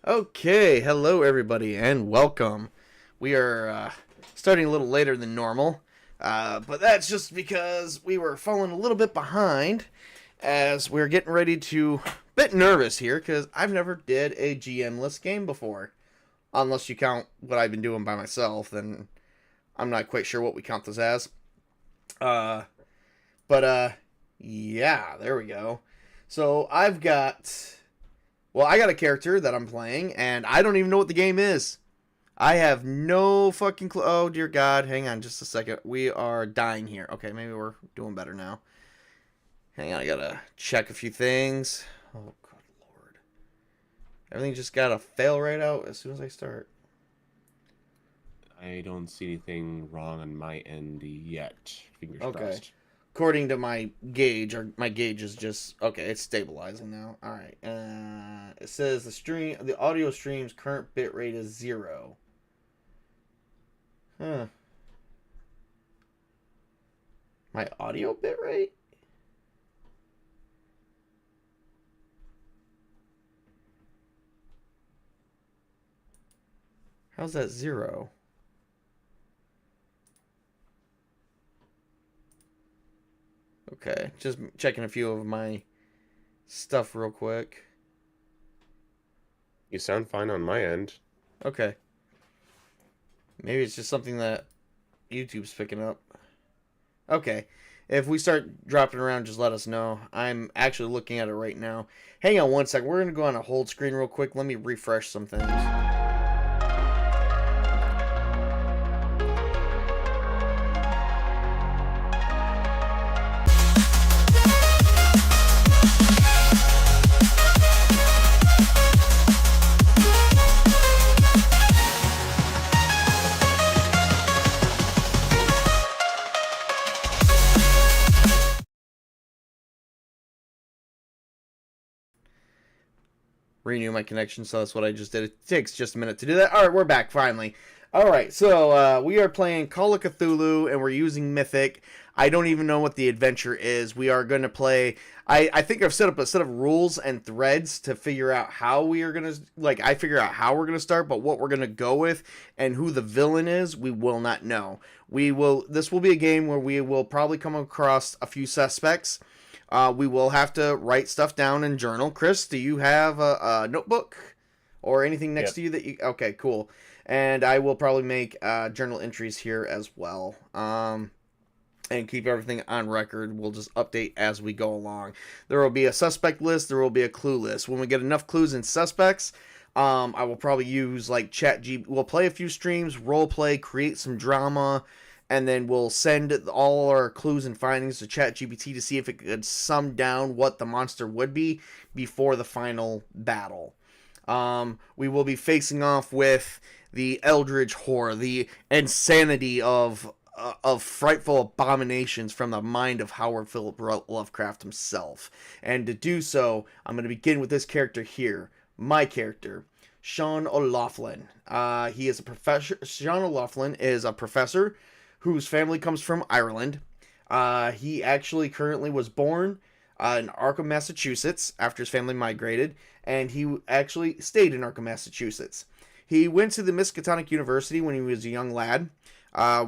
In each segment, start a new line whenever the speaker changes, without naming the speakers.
Okay, hello everybody and welcome. We are starting a little later than normal, but that's just because we were falling a little bit behind as we're getting ready to. Bit nervous here because I've never did a GM-less game before, unless you count what I've been doing by myself. Then I'm not quite sure what we count this as. Uh, but yeah, there we go. So I got a character that I'm playing, and I don't even know what the game is. I have no fucking clue. Oh, dear God. Hang on just a second. We are dying here. Okay, maybe we're doing better now. Hang on, I gotta check a few things. Oh, good Lord. Everything just gotta fail right out as soon as I start.
I don't see anything wrong on my end yet. Fingers
Okay.
crossed.
According to my gauge, my gauge is just okay. It's stabilizing now. All right. It says the audio stream's current bit rate is 0. Huh. My audio bit rate? How's that 0? Okay, just checking a few of my stuff real quick.
You sound fine on my end.
Okay. Maybe it's just something that YouTube's picking up. Okay. If we start dropping around, just let us know. I'm actually looking at it right now. Hang on one second. We're going to go on a hold screen real quick. Let me refresh some things. Renew my connection, so that's what I just did. It takes just a minute to do that. All right, we're back finally. All right, so we are playing Call of Cthulhu, and we're using Mythic. I don't even know what the adventure is. We are going to play. I think I've set up a set of rules and threads to figure out how we are going to, I figure out how we're going to start, but what we're going to go with and who the villain is, we will not know. This will be a game where we will probably come across a few suspects. We will have to write stuff down in journal. Chris, do you have a notebook or anything next
Yep.
to you that you? Okay, cool. And I will probably make journal entries here as well. And keep everything on record. We'll just update as we go along. There will be a suspect list. There will be a clue list. When we get enough clues and suspects, I will probably use like We'll play a few streams, role play, create some drama, and then we'll send all our clues and findings to ChatGPT to see if it could sum down what the monster would be before the final battle. We will be facing off with the Eldritch Horror, the insanity of frightful abominations from the mind of Howard Philip Lovecraft himself. And to do so, I'm going to begin with this character here, my character, Sean O'Loughlin. He is a professor. Sean O'Loughlin is a professor whose family comes from Ireland. He actually currently was born in Arkham, Massachusetts, after his family migrated, and he actually stayed in Arkham, Massachusetts. He went to the Miskatonic University when he was a young lad.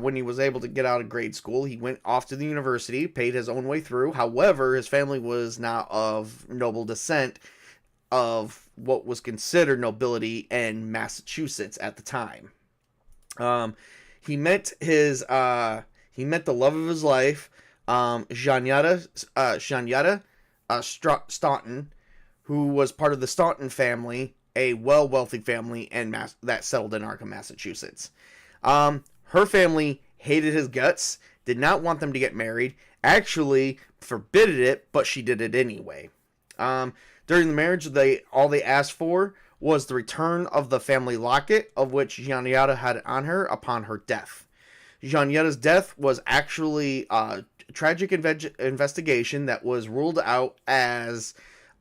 When he was able to get out of grade school, he went off to the university, paid his own way through. However, his family was not of noble descent, of what was considered nobility in Massachusetts at the time. He met he met the love of his life, Shanyata Staunton, who was part of the Staunton family, a wealthy family, and that settled in Arkham, Massachusetts. Her family hated his guts, did not want them to get married, actually forbidded it, but she did it anyway. During the marriage, all they asked for was the return of the family locket, of which Janyata had on her upon her death. Janyata's death was actually a tragic investigation that was ruled out as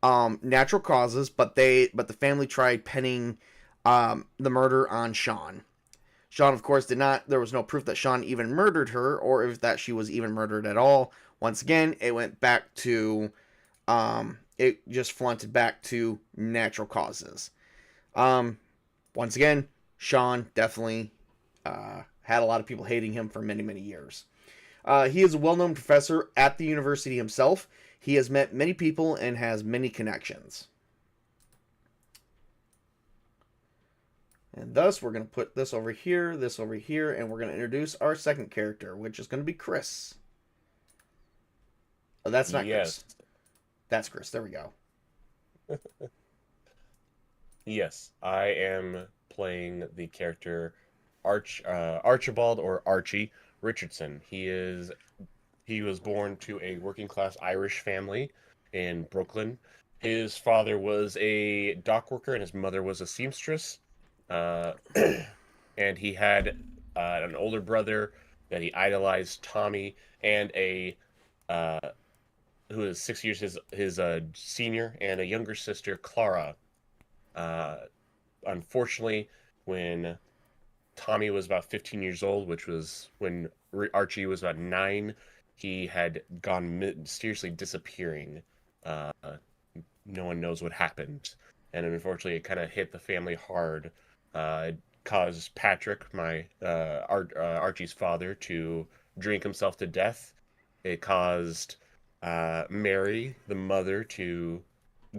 natural causes, but the family tried pinning the murder on Sean. Sean, of course, did not. There was no proof that Sean even murdered her, or if that she was even murdered at all. Once again, it went back to, it just flaunted back to natural causes. Once again, Sean definitely had a lot of people hating him for many, many years. He is a well-known professor at the university himself. He has met many people and has many connections. And thus, we're going to put this over here, and we're going to introduce our second character, which is going to be Chris. Oh, that's not
Yes.
Chris. That's Chris. There we go.
Yes, I am playing the character Archibald or Archie Richardson. He was born to a working class Irish family in Brooklyn. His father was a dock worker and his mother was a seamstress. Uh, and he had an older brother that he idolized, Tommy, and a uh, who is 6 years his senior, and a younger sister, Clara. Uh, Unfortunately, when Tommy was about 15 years old, which was when Archie was about 9, he had gone mysteriously disappearing. Uh, no one knows what happened, and unfortunately, it kind of hit the family hard. It caused Patrick, Archie's father, to drink himself to death. It caused Mary, the mother, to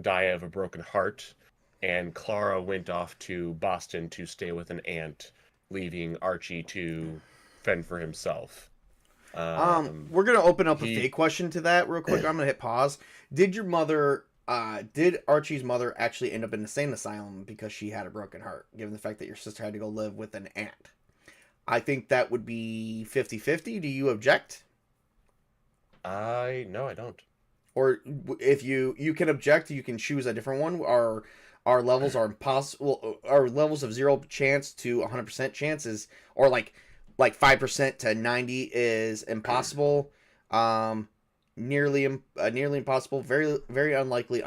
die of a broken heart, and Clara went off to Boston to stay with an aunt, leaving Archie to fend for himself.
We're gonna open up a
He
fake question to that real quick. I'm gonna hit pause. Did your mother, did Archie's mother actually end up in the sane asylum because she had a broken heart, given the fact that your sister had to go live with an aunt? I think that would be 50-50. Do you object?
No, I don't.
Or if you can object, you can choose a different one. Our levels are impossible. Our levels of 0 chance to 100% chances, or like 5% to 90 is impossible. Nearly impossible, very very unlikely,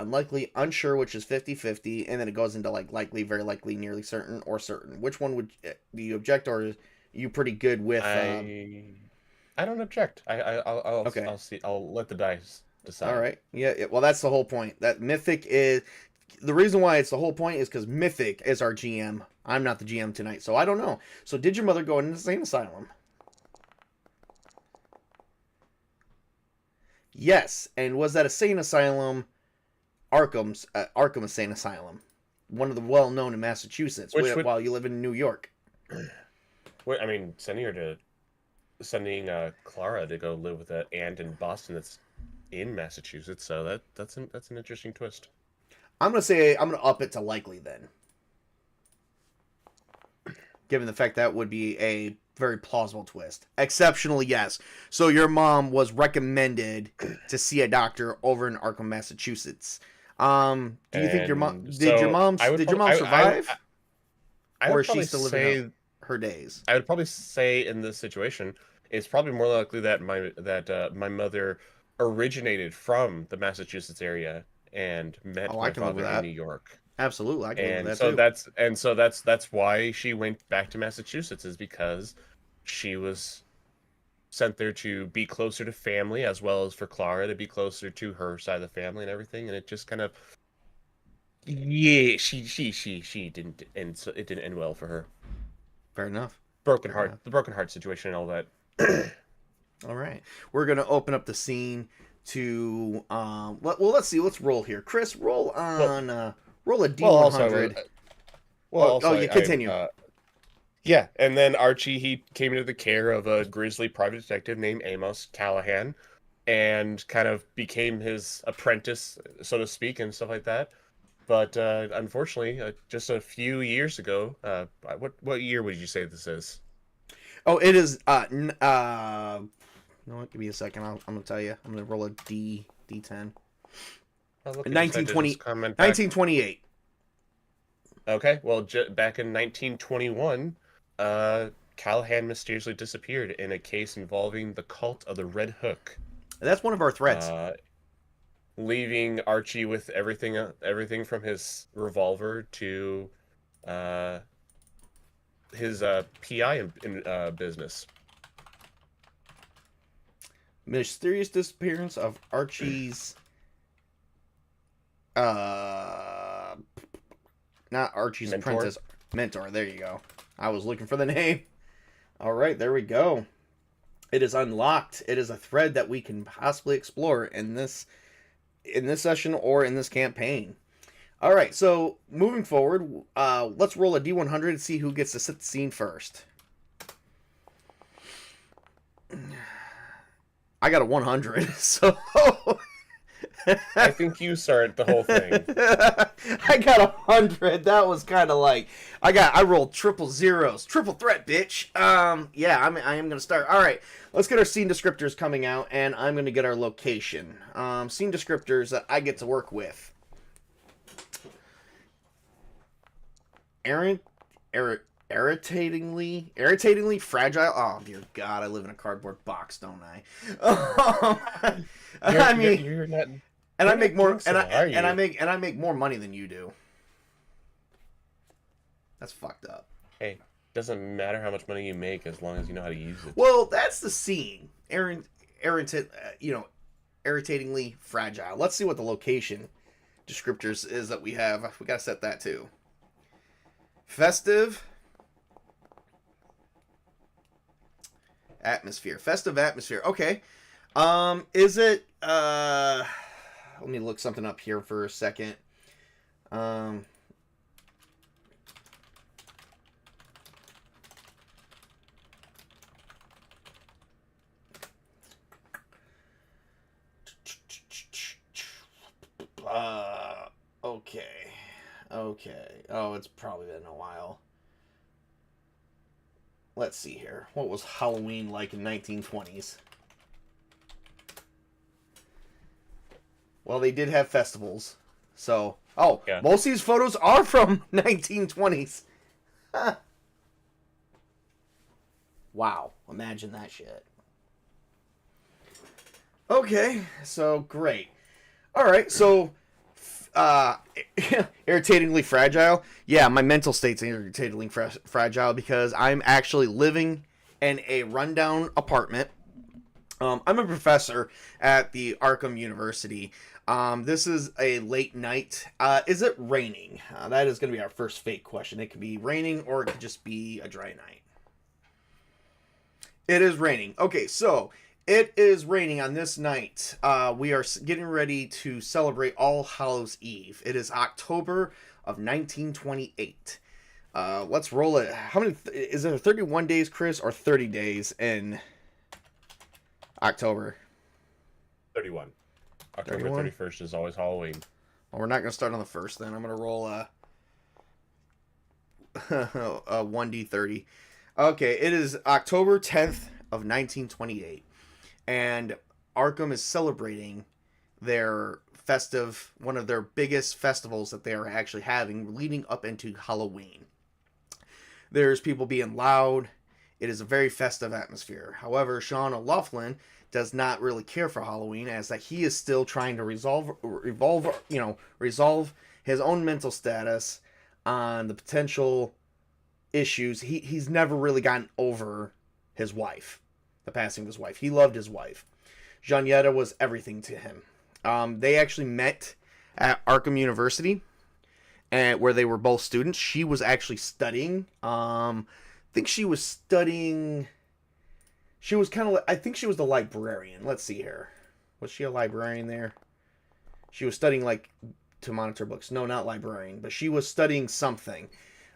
unsure, which is 50-50, and then it goes into like likely, very likely, nearly certain, or certain. Which one would do you object, or are you pretty good with?
I don't object.
Okay.
I'll see. I'll let the dice
All
decide.
right. Yeah. Well, that's the whole point. That Mythic is the reason why it's the whole point is because Mythic is our GM. I'm not the GM tonight, so I don't know. So, did your mother go in an insane asylum? Yes. And was that insane asylum Arkham Insane Asylum, one of the well-known in Massachusetts,
Which would,
while you live in New York?
I mean, sending Clara to go live with that aunt in Boston that's in Massachusetts. So that's an interesting twist.
I'm gonna up it to likely then, given the fact that would be a very plausible twist. Exceptionally, yes. So your mom was recommended to see a doctor over in Arkham, Massachusetts. Do you think your mom
And so
did your mom survive,
I
or
would
is she
probably
still living out
say
her days?
I would probably say in this situation, it's probably more likely that my mother originated from the Massachusetts area and met
Oh, I
my
can live with
father in
that.
New York.
Absolutely, I can live with
And
that
so
too.
that's why she went back to Massachusetts, is because she was sent there to be closer to family, as well as for Clara to be closer to her side of the family and everything. And it just kind of, yeah, she didn't end, so it didn't end well for her.
Fair enough.
Broken
Fair
heart,
enough.
the broken heart situation and all that.
All right, we're gonna open up the scene to let's see. Let's roll here. Chris,
Well,
roll a
well, also,
D100. You
I
continue.
yeah, and then Archie, he came into the care of a grisly private detective named Amos Callahan, and kind of became his apprentice, so to speak, and stuff like that. But unfortunately, just a few years ago, what year would you say this is?
Oh, it is. You know what? Give me a second. I'm gonna tell you. I'm gonna roll a D10.
Oh, look, I decided to
1920,
just comment back.
1928.
Okay, well, back in 1921, Callahan mysteriously disappeared in a case involving the cult of the Red Hook,
That's one of our threats.
uh, leaving Archie with everything from his revolver to uh, his PI in business.
Mysterious disappearance of Archie's. Uh, not Archie's
Mentor.
apprentice. Mentor. There you go. I was looking for the name. All right, there we go. It is unlocked. It is a thread that we can possibly explore in this session or in this campaign. All right, so moving forward, let's roll a D100 and see who gets to set the scene first. I got a 100, so
I think you started the whole thing.
I got 100. That was kind of like I rolled triple zeros, triple threat, bitch. Yeah, I am gonna start. All right, let's get our scene descriptors coming out, and I'm gonna get our location. Scene descriptors that I get to work with. Irritatingly fragile. Oh dear God, I live in a cardboard box, don't I?
You're not.
And I make more,
so,
and I make more money than you do. That's fucked up.
Hey, doesn't matter how much money you make as long as you know how to use it.
Well, that's the scene. Irritatingly fragile. Let's see what the location descriptors is that we have. We gotta set that too. Festive atmosphere. Festive atmosphere. Okay. Is it let me look something up here for a second. Okay. Oh, it's probably been a while. Let's see here. What was Halloween like in 1920s? Well, they did have festivals. So, yeah. Most of these photos are from 1920s. Huh. Wow. Imagine that shit. Okay, so great. All right, so irritatingly fragile. Yeah, my mental state's irritatingly fragile because I'm actually living in a rundown apartment. I'm a professor at the Arkham University. This is a late night. Is it raining? That is going to be our first fake question. It could be raining or it could just be a dry night. It is raining. Okay, so it is raining on this night. We are getting ready to celebrate All Hallows Eve. It is October of 1928. Let's roll it. How many? Is it 31 days, Chris, or 30 days in October?
31. October
31?
31st is always Halloween.
Well, we're not going to start on the 1st then. I'm going to roll a 1d30. Okay, it is October 10th of 1928. And Arkham is celebrating their one of their biggest festivals that they are actually having leading up into Halloween. There's people being loud. It is a very festive atmosphere. However, Sean O'Loughlin does not really care for Halloween, as that he is still trying to resolve his own mental status on the potential issues. He's never really gotten over his wife, the passing of his wife. He loved his wife. Janietta was everything to him. They actually met at Arkham University, and where they were both students. She was actually studying. I think she was studying. She was kind of. I think she was the librarian. Let's see here. Was she a librarian there? She was studying to monitor books. No, not librarian, but she was studying something.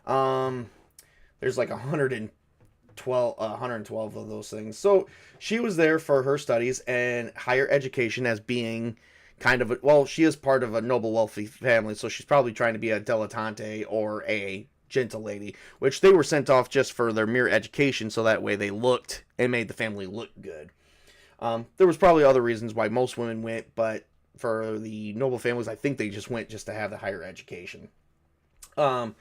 There's 112 of those things. So she was there for her studies and higher education as being kind of she is part of a noble, wealthy family, so she's probably trying to be a dilettante or a gentle lady, which they were sent off just for their mere education, so that way they looked and made the family look good. There was probably other reasons why most women went, but for the noble families, I think they just went just to have the higher education. So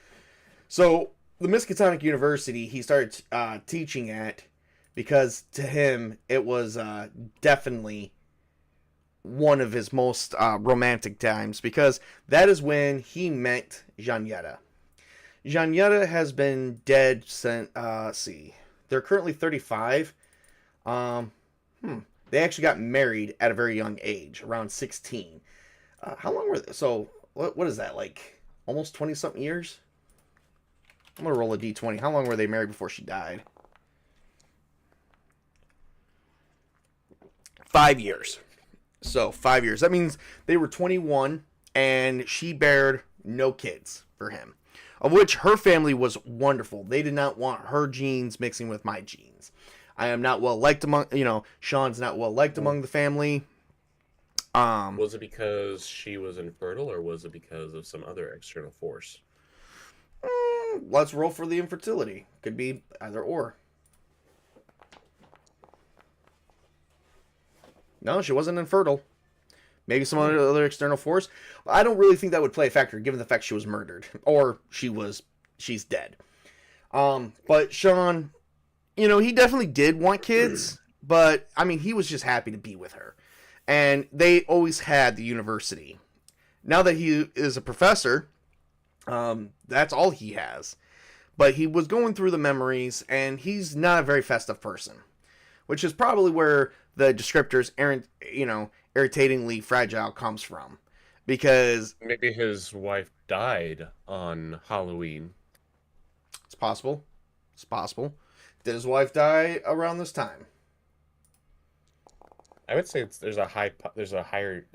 the Miskatonic University he started teaching at, because to him it was definitely one of his most romantic times, because that is when he met Janietta. Janietta has been dead since, they're currently 35. They actually got married at a very young age, around 16. How long were they? So, what is that, almost 20-something years. I'm going to roll a d20. How long were they married before she died? 5 years. So 5 years. That means they were 21 and she bared no kids for him. Of which her family was wonderful. They did not want her genes mixing with my genes. I am not well liked among, Sean's not well liked among the family.
Was it because she was infertile, or was it because of some other external force?
Let's roll for the infertility. Could be either or. No, she wasn't infertile. Maybe some other external force. I don't really think that would play a factor, given the fact she was murdered. Or she's dead. But Sean, he definitely did want kids. But, I mean, he was just happy to be with her. And they always had the university. Now that he is a professor, that's all he has. But he was going through the memories, and he's not a very festive person. Which is probably where the descriptors, irritatingly fragile comes from. Because
maybe his wife died on Halloween.
It's possible. It's possible. Did his wife die around this time?
I would say there's a higher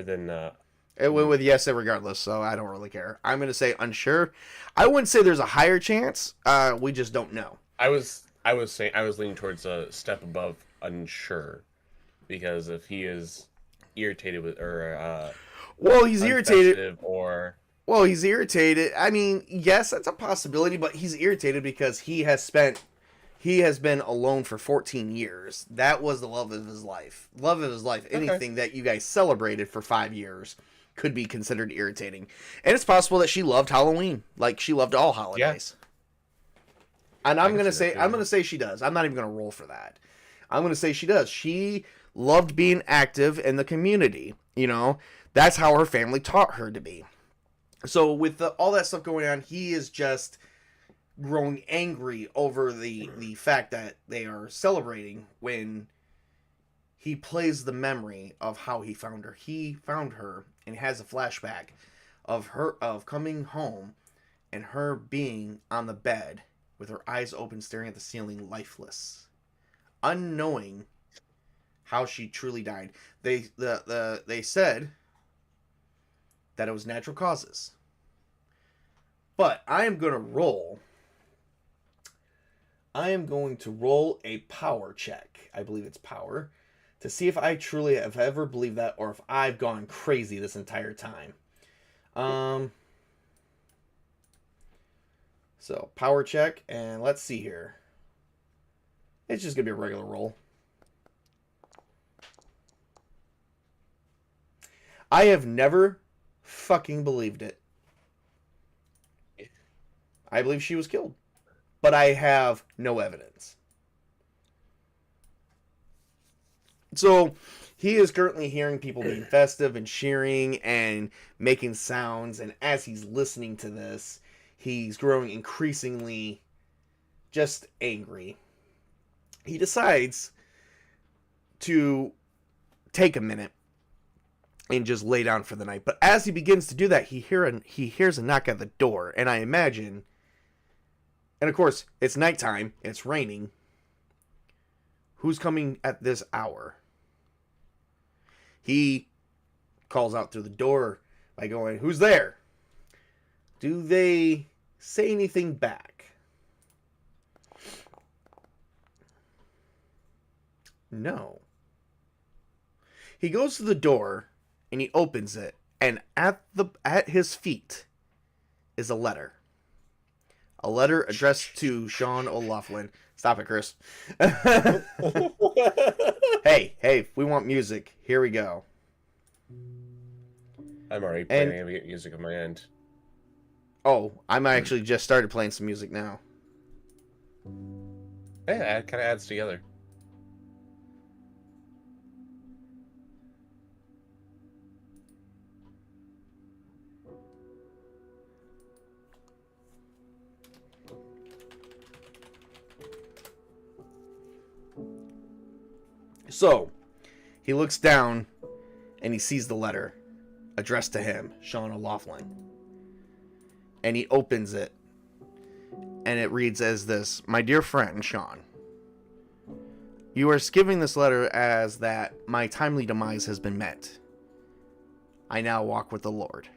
than.
It went with yes regardless, so I don't really care. I'm going to say unsure. I wouldn't say there's a higher chance. We just don't know.
I was leaning towards a step above unsure, because if he is irritated with
he's irritated he's irritated. I mean, yes, that's a possibility, but he's irritated because he has been alone for 14 years. That was the love of his life. Anything that you guys celebrated for 5 years could be considered irritating. And it's possible that she loved Halloween, like she loved all holidays. Yeah. And I'm going to say she does. I'm not even going to roll for that. I'm going to say she does. She loved being active in the community. That's how her family taught her to be. So with all that stuff going on, he is just growing angry over the fact that they are celebrating when he plays the memory of how he found her. He found her and has a flashback of coming home and her being on the bed with her eyes open, staring at the ceiling, lifeless, unknowing how she truly died. They said that it was natural causes. But I am going to roll a power check. I believe it's power, to see if I truly have ever believed that, or if I've gone crazy this entire time. So, power check, and let's see here. It's just going to be a regular roll. I have never fucking believed it. I believe she was killed. But I have no evidence. So, he is currently hearing people being festive and cheering and making sounds. And as he's listening to this, he's growing increasingly just angry. He decides to take a minute and just lay down for the night. But as he begins to do that, he hears a knock at the door. And I imagine... And of course, it's nighttime. It's raining. Who's coming at this hour? He calls out through the door by going, "Who's there?" Do they say anything back? No. He goes to the door and he opens it, and at his feet is a letter. A letter addressed to Sean O'Loughlin. Stop it, Chris. Hey, we want music. Here we go.
I'm already planning to get music on my end.
Oh, I'm actually just started playing some music now.
Yeah, it kind of adds together.
So, he looks down and he sees the letter addressed to him, Sean O'Loughlin. And he opens it. And it reads as this: My dear friend, Sean, you are giving this letter as that my timely demise has been met. I now walk with the Lord.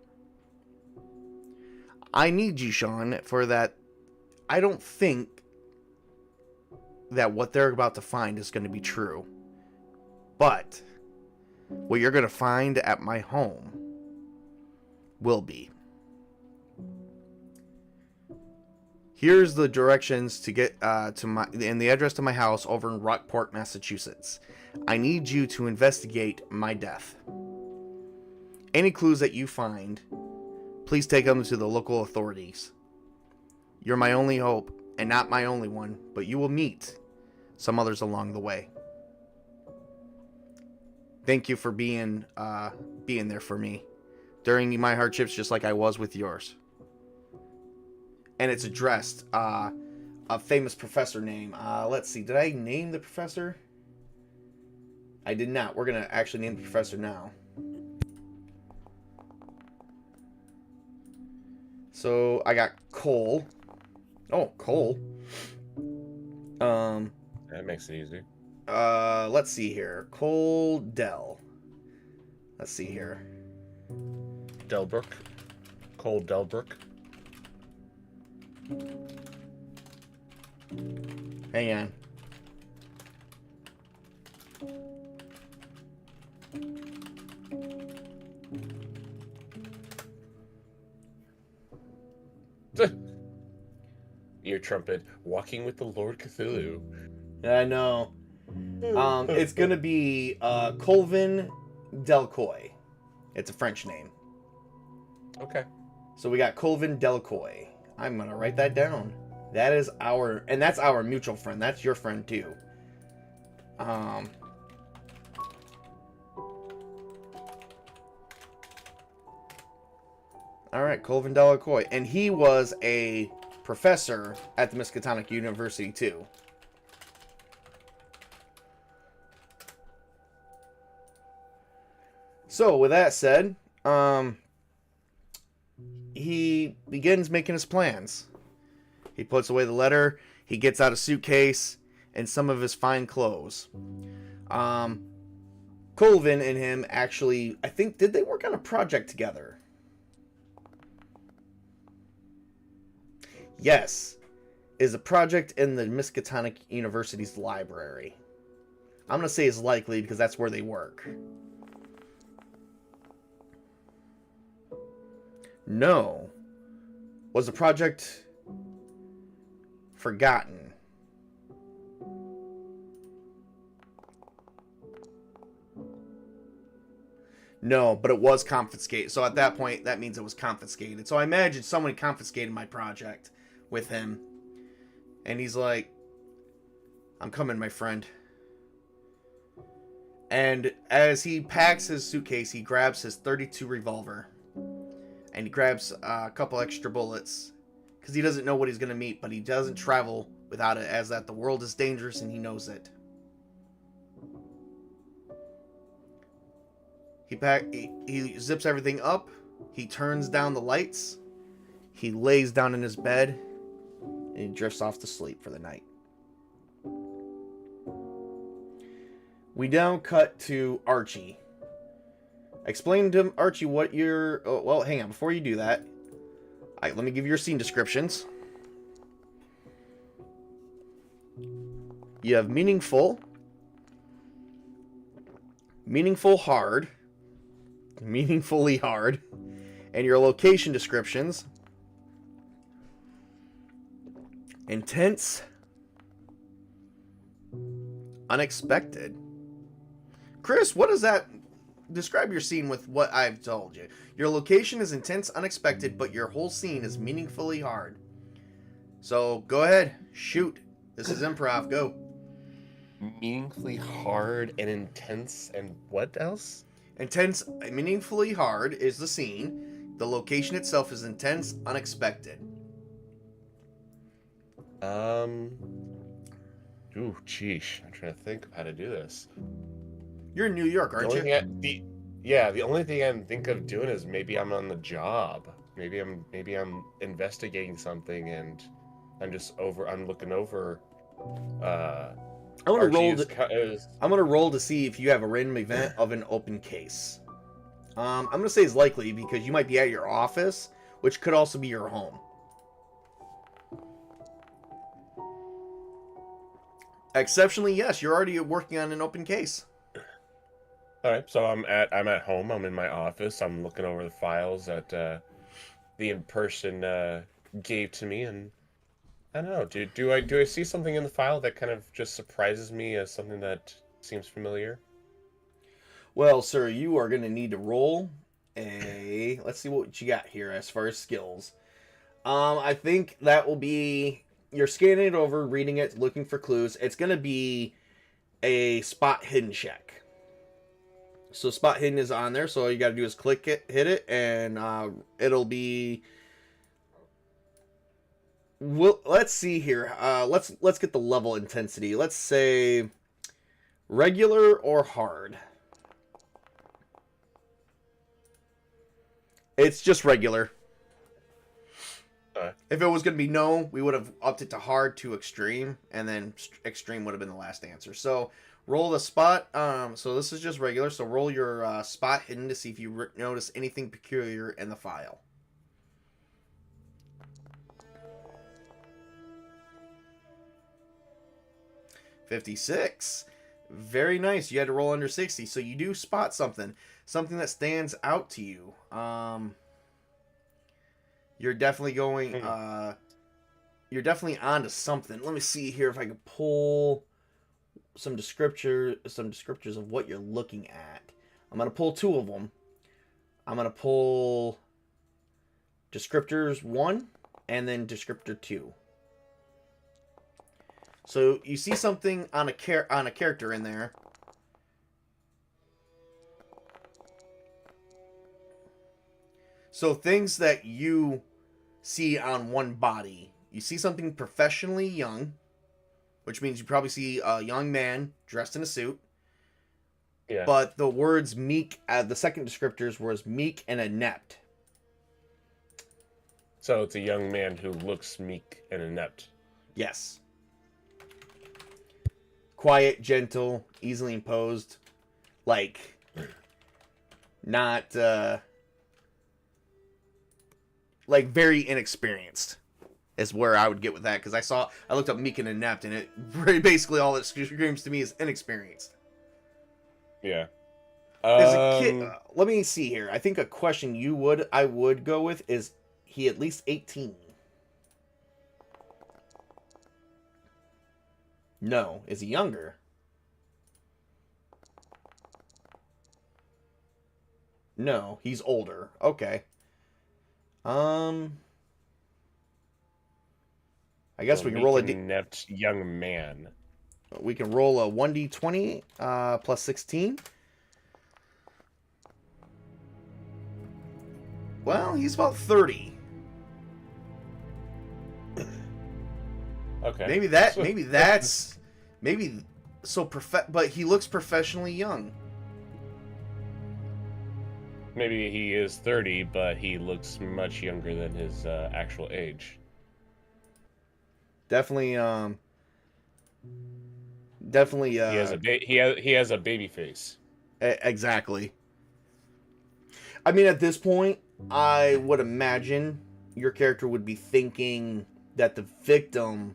I need you, Sean, for that. I don't think that what they're about to find is going to be true. But what you're going to find at my home will be. Here's the directions to get to my and the address to my house over in Rockport, Massachusetts. I need you to investigate my death. Any clues that you find, please take them to the local authorities. You're my only hope, and not my only one, but you will meet some others along the way. Thank you for being there for me during my hardships, just like I was with yours. And it's addressed a famous professor name. Let's see, did I name the professor? I did not. We're gonna actually name the professor now. So I got Cole. Oh, Cole.
That makes it easy.
Let's see here. Cole Dell. Let's see here.
Delbrook. Cole Delbrook.
Hang on.
Ear trumpet. Walking with the Lord Cthulhu.
I know. It's gonna be Colvin Delacoix. It's a French name.
Okay.
So we got Colvin Delacoix. I'm gonna write that down. That's our mutual friend. That's your friend too. All right, Colvin Delacoix, and he was a professor at the Miskatonic University too. So with that said, he begins making his plans. He puts away the letter. He gets out a suitcase and some of his fine clothes. Colvin and him actually, I think, did they work on a project together? Yes. Is a project in the Miskatonic University's library. I'm going to say it's likely because that's where they work. No. Was the project forgotten? No, but it was confiscated. So at that point, that means it was confiscated. So I imagine someone confiscated my project with him. And he's like, I'm coming, my friend. And as he packs his suitcase, he grabs his .32 revolver. And he grabs a couple extra bullets. Because he doesn't know what he's going to meet, but he doesn't travel without it, as that the world is dangerous and he knows it. He zips everything up. He turns down the lights. He lays down in his bed. And he drifts off to sleep for the night. We now cut to Archie. Explain to him, Archie, what you're... Oh, well, hang on. Before you do that, let me give you your scene descriptions. You have meaningful, hard, meaningfully hard, and your location descriptions. Intense, unexpected. Chris, what does that... Describe your scene with what I've told you. Your location is intense, unexpected, but your whole scene is meaningfully hard. So, go ahead. Shoot. This is improv. Go.
Meaningfully hard and intense, and what else?
Intense, meaningfully hard is the scene. The location itself is intense, unexpected.
Ooh, sheesh. I'm trying to think of how to do this.
You're in New York, aren't you?
Yeah, the only thing I can think of doing is maybe I'm on the job. Maybe I'm investigating something and I'm looking over
I'm gonna
Archie
roll.
is,
I'm gonna roll to see if you have a random event of an open case. I'm gonna say it's likely because you might be at your office, which could also be your home. Exceptionally, yes, you're already working on an open case.
all right, so I'm at home. I'm in my office. I'm looking over the files that the in-person gave to me, and I don't know. Do I see something in the file that kind of just surprises me as something that seems familiar?
Well, sir, you are gonna need to roll a. Let's see what you got here as far as skills. I think that will be you're scanning it over, reading it, looking for clues. It's gonna be a spot hidden check. So spot hidden is on there. So all you got to do is click it, hit it, and it'll be. Let's see here. Let's get the level intensity. Let's say regular or hard. It's just regular. If it was going to be no, we would have upped it to hard to extreme, and then extreme would have been the last answer. So roll the spot. So this is just regular. So roll your spot hidden to see if you notice anything peculiar in the file. 56. Very nice. You had to roll under 60, so you do spot something that stands out to you. You're definitely going. You're definitely onto something. Let me see here if I can pull some descriptors of what you're looking at. I'm gonna pull two of them. I'm gonna pull descriptors 1 and then descriptor 2. So you see something on a character in there. So things that you see on one body. You see something professionally young, which means you probably see a young man dressed in a suit.
Yeah.
But the words meek, the second descriptors was meek and inept.
So it's a young man who looks meek and inept.
Yes. Quiet, gentle, easily imposed. Like, not, like, very inexperienced is where I would get with that. Because I looked up meek and inept, and it basically all it screams to me is inexperienced.
Yeah.
As a kid, let me see here. I think a question I would go with is he at least 18? No. Is he younger? No, he's older. Okay. I guess
so
we can roll
an inept young man.
We can roll a 1d20 plus 16. Well, he's about 30.
Okay.
But he looks professionally young.
Maybe he is 30, but he looks much younger than his actual age.
Definitely. He
has a baby face.
Exactly. I mean, at this point, I would imagine your character would be thinking that the victim,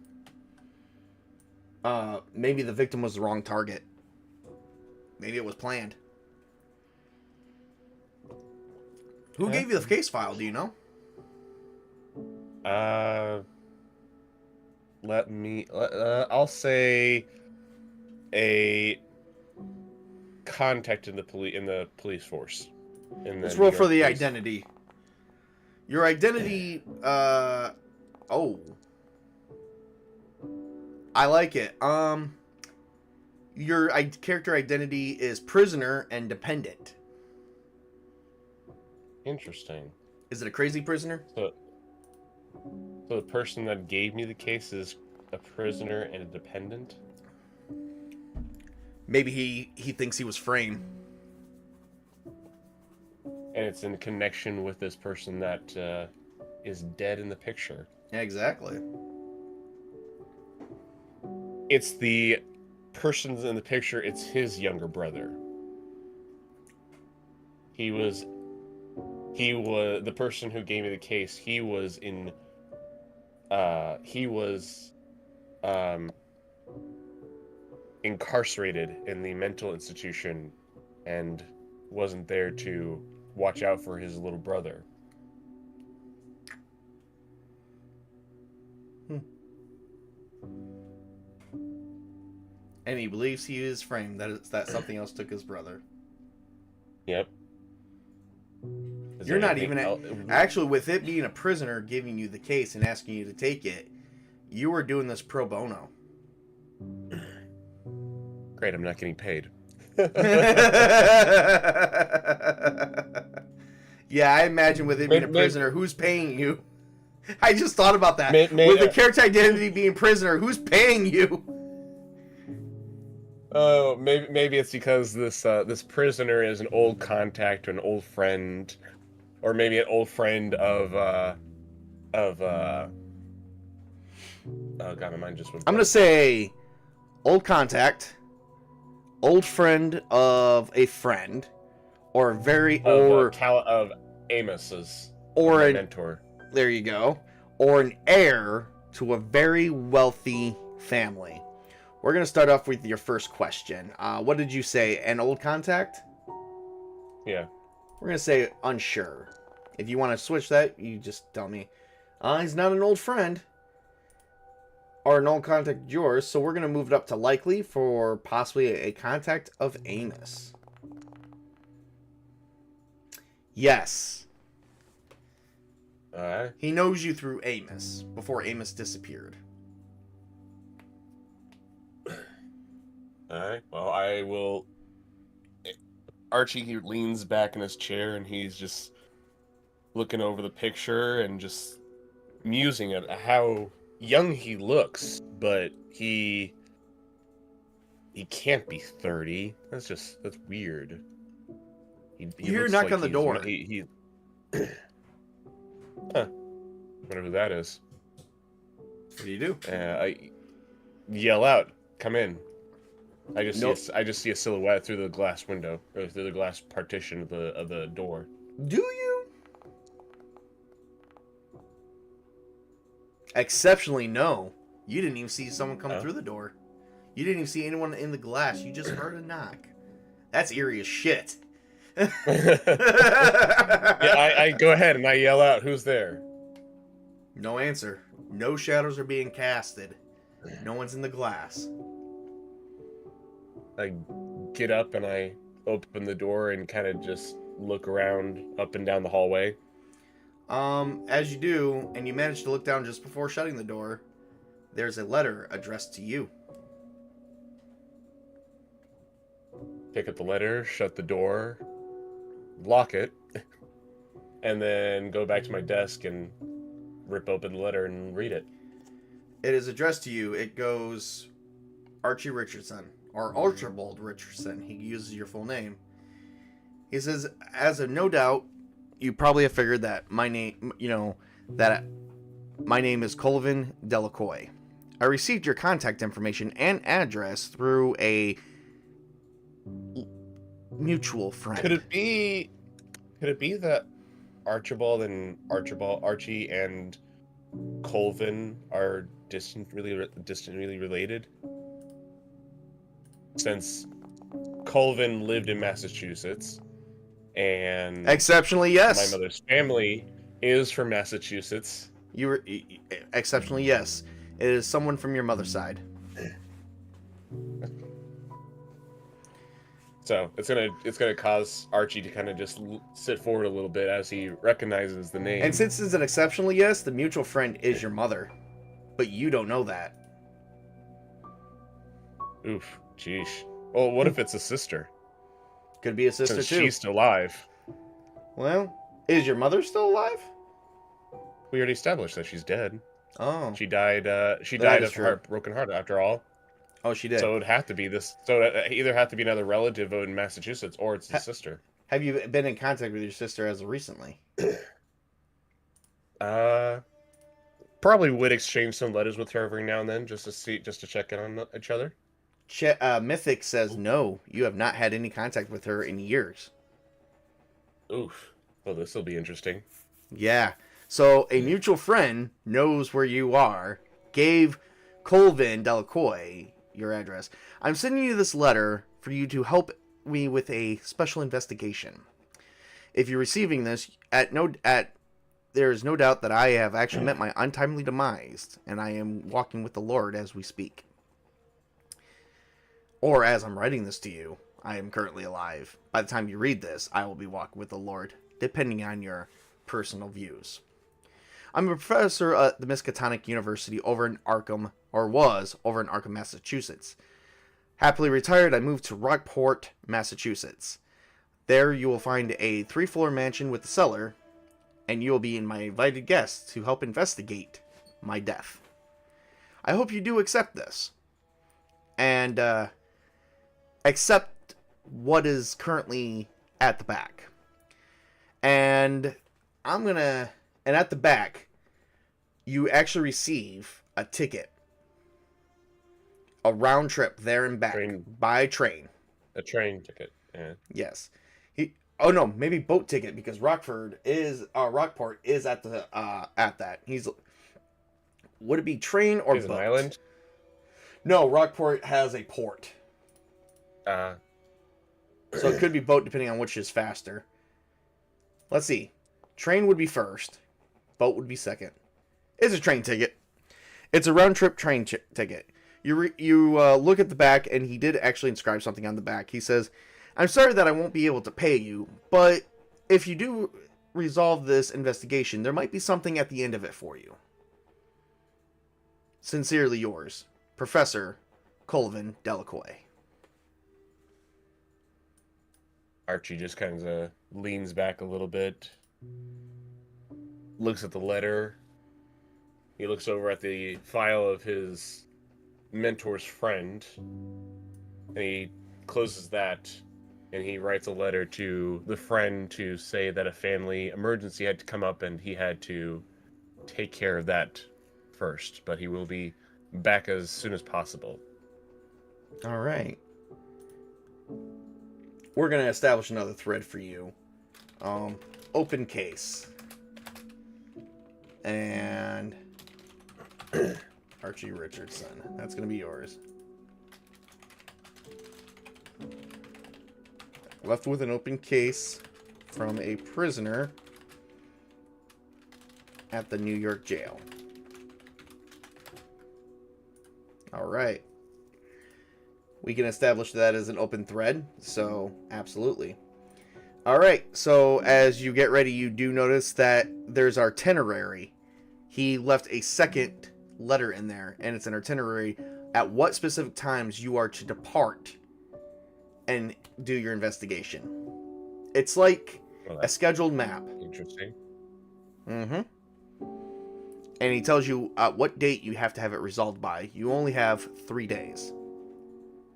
maybe the victim was the wrong target. Maybe it was planned. Who gave you the case file? Do you know?
I'll say a contact in the police force.
Let's roll for the identity. Your identity, oh. I like it. Your character identity is prisoner and dependent.
Interesting.
Is it a crazy prisoner?
So the person that gave me the case is a prisoner and a dependent?
Maybe he thinks he was framed.
and it's in connection with this person that is dead in the picture.
Yeah, exactly.
It's the person in the picture. It's his younger brother. He was the person who gave me the case. He was incarcerated in the mental institution and wasn't there to watch out for his little brother.
And he believes he is framed. That something else took his brother.
Yep.
You're not even actually, with it being a prisoner giving you the case and asking you to take it, you were doing this pro bono.
Great, I'm not getting paid.
Yeah, I imagine with it being a prisoner, who's paying you? I just thought about that. With the character identity being prisoner, who's paying you?
Oh, maybe it's because this prisoner is an old contact or an old friend, or maybe an old friend of oh god, my mind just went.
I'm gonna say old contact, old friend of a friend, or very
of Amos's
or a
mentor.
There you go, or an heir to a very wealthy family. We're going to start off with your first question. What did you say? An old contact?
Yeah.
We're going to say unsure. If you want to switch that, you just tell me. He's not an old friend. Or an old contact of yours. So we're going to move it up to likely for possibly a contact of Amos. Yes.
Alright.
He knows you through Amos. Before Amos disappeared.
Alright, well, I will... Archie, he leans back in his chair, and he's just looking over the picture and just musing at how young he looks, but he can't be 30. That's weird.
You hear a knock on the door.
Huh. Whatever that is.
What do you do?
I yell out, "Come in." I just see a silhouette through the glass window, or through the glass partition of the door.
Do you? Exceptionally, no. You didn't even see someone come through the door. You didn't even see anyone in the glass. You just heard a knock. That's eerie as shit.
Yeah, I go ahead and I yell out, "Who's there?"
No answer. No shadows are being casted. No one's in the glass.
I get up and I open the door and kind of just look around up and down the hallway.
As you do, and you manage to look down just before shutting the door, there's a letter addressed to you.
Pick up the letter, shut the door, lock it, and then go back to my desk and rip open the letter and read it.
It is addressed to you. It goes, Archie Richardson, or Archibald Richardson. He uses your full name. He says, as of no doubt, you probably have figured that my name, my name is Colvin Delacoix. I received your contact information and address through a mutual friend.
Could it be that Archie and Colvin are distantly related? Since Colvin lived in Massachusetts, and
exceptionally, yes,
my mother's family is from Massachusetts.
You were exceptionally, yes. It is someone from your mother's side.
So it's gonna cause Archie to kind of just sit forward a little bit as he recognizes the name.
And since it's an exceptionally yes, the mutual friend is your mother, but you don't know that.
Oof, jeez. Well, what if it's a sister?
Could be a sister
Since
too.
She's still alive.
Well, is your mother still alive?
We already established that she's dead.
Oh,
she died. She died of a broken heart. After all.
Oh, she did.
So it would have to be this. So it either have to be another relative in Massachusetts, or it's his sister.
Have you been in contact with your sister as of recently?
Uh, Probably would exchange some letters with her every now and then just to check in on each other.
Mythic says no. You have not had any contact with her in years.
Oof. Well, this will be interesting.
Yeah. So a mutual friend knows where you are. Gave Colvin Delacoix your address. I'm sending you this letter for you to help me with a special investigation. If you're receiving this, there is no doubt that I have actually met my untimely demise, and I am walking with the Lord as we speak. Or as I'm writing this to you, I am currently alive. By the time you read this, I will be walking with the Lord, depending on your personal views. I'm a professor at the Miskatonic University over in Arkham, or was over in Arkham, Massachusetts. Happily retired, I moved to Rockport, Massachusetts. There you will find a 3-floor mansion with a cellar, and you will be my invited guest to help investigate my death. I hope you do accept this. And, accept what is currently at the back. And at the back, you actually receive a ticket. A round trip there and back by train.
A train ticket, yeah.
Yes. Oh no, maybe boat ticket because Rockport is at that. Would it be train or boat?
An island?
No, Rockport has a port.
So
it could be boat depending on which is faster. Let's see. Train would be first. Boat would be second. It's a train ticket. It's a round trip train ticket. You look at the back, and he did actually inscribe something on the back. He says, "I'm sorry that I won't be able to pay you, but if you do resolve this investigation, there might be something at the end of it for you. Sincerely yours, Professor Colvin Delacoix."
Archie just kind of leans back a little bit, looks at the letter. He looks over at the file of his mentor's friend, and he closes that, and he writes a letter to the friend to say that a family emergency had to come up and he had to take care of that first, but he will be back as soon as possible.
All right. We're going to establish another thread for you. Open case. And Archie Richardson. That's going to be yours. Left with an open case from a prisoner at the New York jail. All right. We can establish that as an open thread, so absolutely. All right, so as you get ready, you do notice that there's our itinerary. He left a second letter in there, and it's an itinerary at what specific times you are to depart and do your investigation. It's like a scheduled map.
Interesting.
Mm-hmm. And he tells you at what date you have to have it resolved by. You only have 3 days.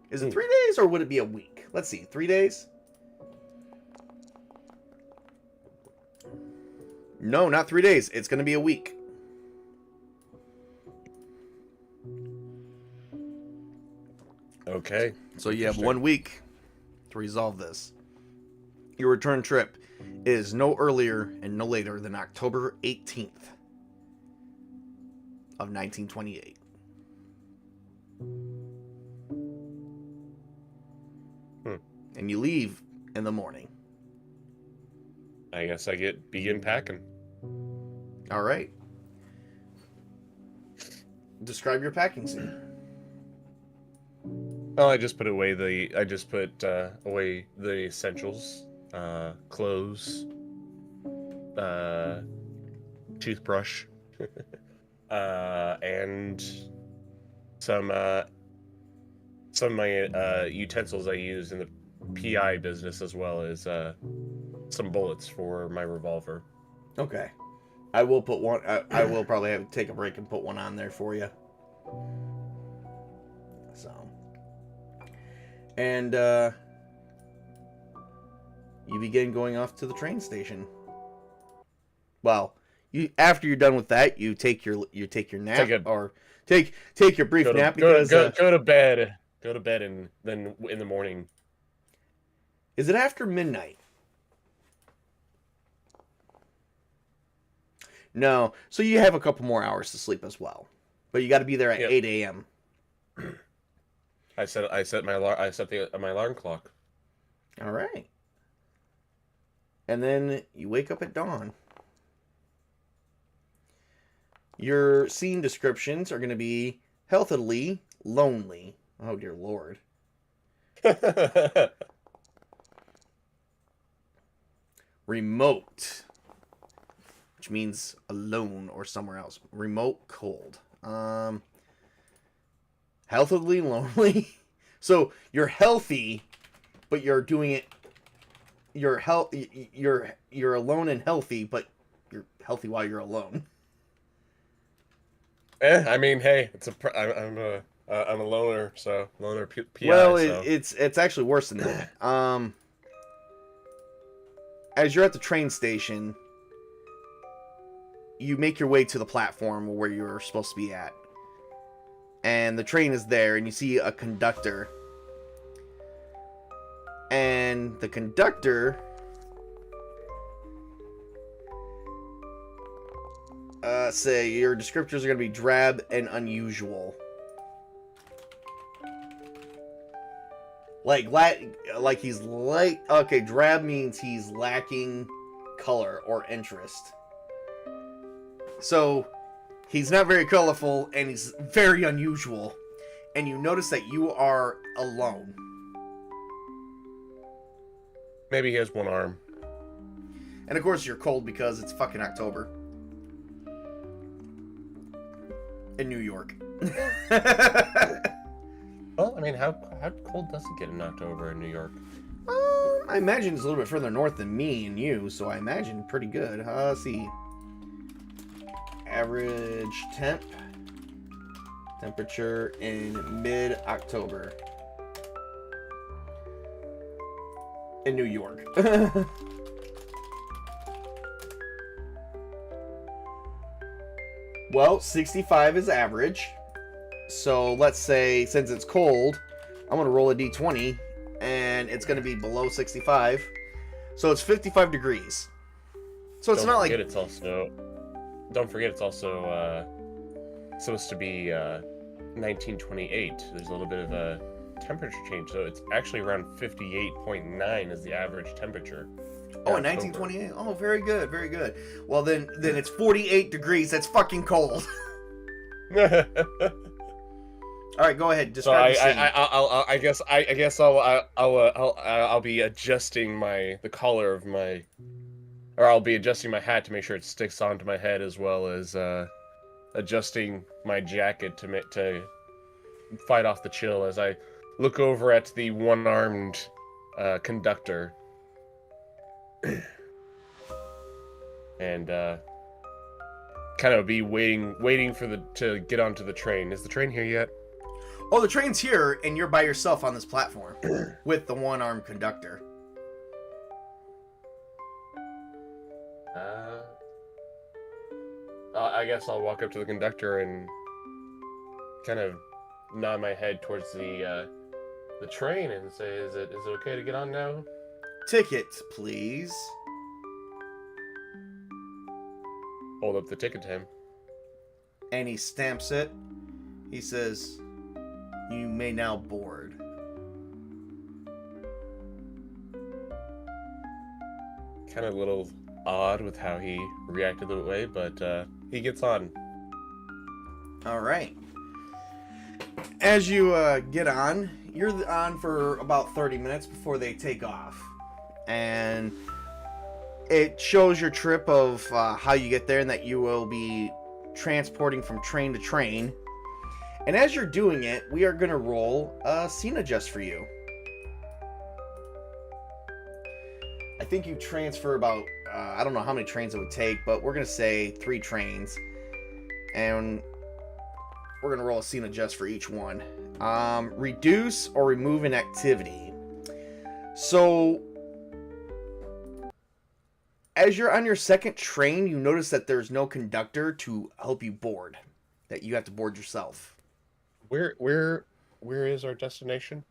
Is it 3 days, or would it be a week? Let's see. 3 days? No, not 3 days. It's going to be a week.
Okay.
So you have 1 week to resolve this. Your return trip is no earlier and no later than October 18th of 1928. And you leave in the morning.
I guess I begin packing.
All right. Describe your packing scene.
Well, I just put away the essentials, clothes, toothbrush, and some of my utensils I use in the PI business, as well as some bullets for my revolver.
Okay. I will put one. I will probably have to take a break and put one on there for you. So. And you begin going off to the train station. Well, after you're done with that, you take your nap take your brief nap because
go to bed. Go to bed and then in the morning.
Is it after midnight? No. So you have a couple more hours to sleep as well. But you got to be there at 8 a.m.
I set my alarm clock.
All right. And then you wake up at dawn. Your scene descriptions are going to be healthily lonely. Oh, dear Lord. Remote, which means alone or somewhere else. Remote cold. Healthily lonely. So you're healthy, but you're doing it. You're alone and healthy, but you're healthy while you're alone.
I mean, hey, I'm a loner, so loner PI.
Well,
so.
it's actually worse than that. As you're at the train station, you make your way to the platform where you're supposed to be at. And the train is there, and you see a conductor. And the conductor say your descriptors are going to be drab and unusual. Like he's light. Okay, drab means he's lacking color or interest. So he's not very colorful and he's very unusual. And you notice that you are alone.
Maybe he has one arm.
And of course you're cold because it's fucking October. In New York.
Well, I mean, how cold does it get in October in New York?
I imagine it's a little bit further north than me and you, so I imagine pretty good. Let's see. Average temperature in mid-October. In New York. Well, 65 is average. So let's say, since it's cold, I'm going to roll a d20, and it's going to be below 65. So it's 55 degrees. So it's not like...
Don't forget it's also supposed to be 1928. There's a little bit of a temperature change, so it's actually around 58.9 is the average temperature.
Oh, in 1928? Oh, very good, very good. Well, then it's 48 degrees. That's fucking cold. All right, go ahead. Describe the scene.
I guess I'll be adjusting the collar of my, or I'll be adjusting my hat to make sure it sticks onto my head, as well as adjusting my jacket to fight off the chill as I look over at the one-armed conductor. And kind of be waiting to get onto the train. Is the train here yet?
Oh, the train's here, and you're by yourself on this platform with the one-armed conductor.
I guess I'll walk up to the conductor and kind of nod my head towards the train and say, "Is it okay to get on now?"
Ticket, please.
Hold up the ticket to him.
And he stamps it. He says, "You may now board."
Kind of a little odd with how he reacted that way, but he gets on.
All right. As you get on, you're on for about 30 minutes before they take off. And it shows your trip of how you get there and that you will be transporting from train to train. And as you're doing it, we are going to roll a scene adjust for you. I think you transfer about, I don't know how many trains it would take, but we're going to say 3 trains. And we're going to roll a scene adjust for each one. Reduce or remove an activity. So As you're on your second train, you notice that there's no conductor to help you board. That you have to board yourself.
Where is our destination?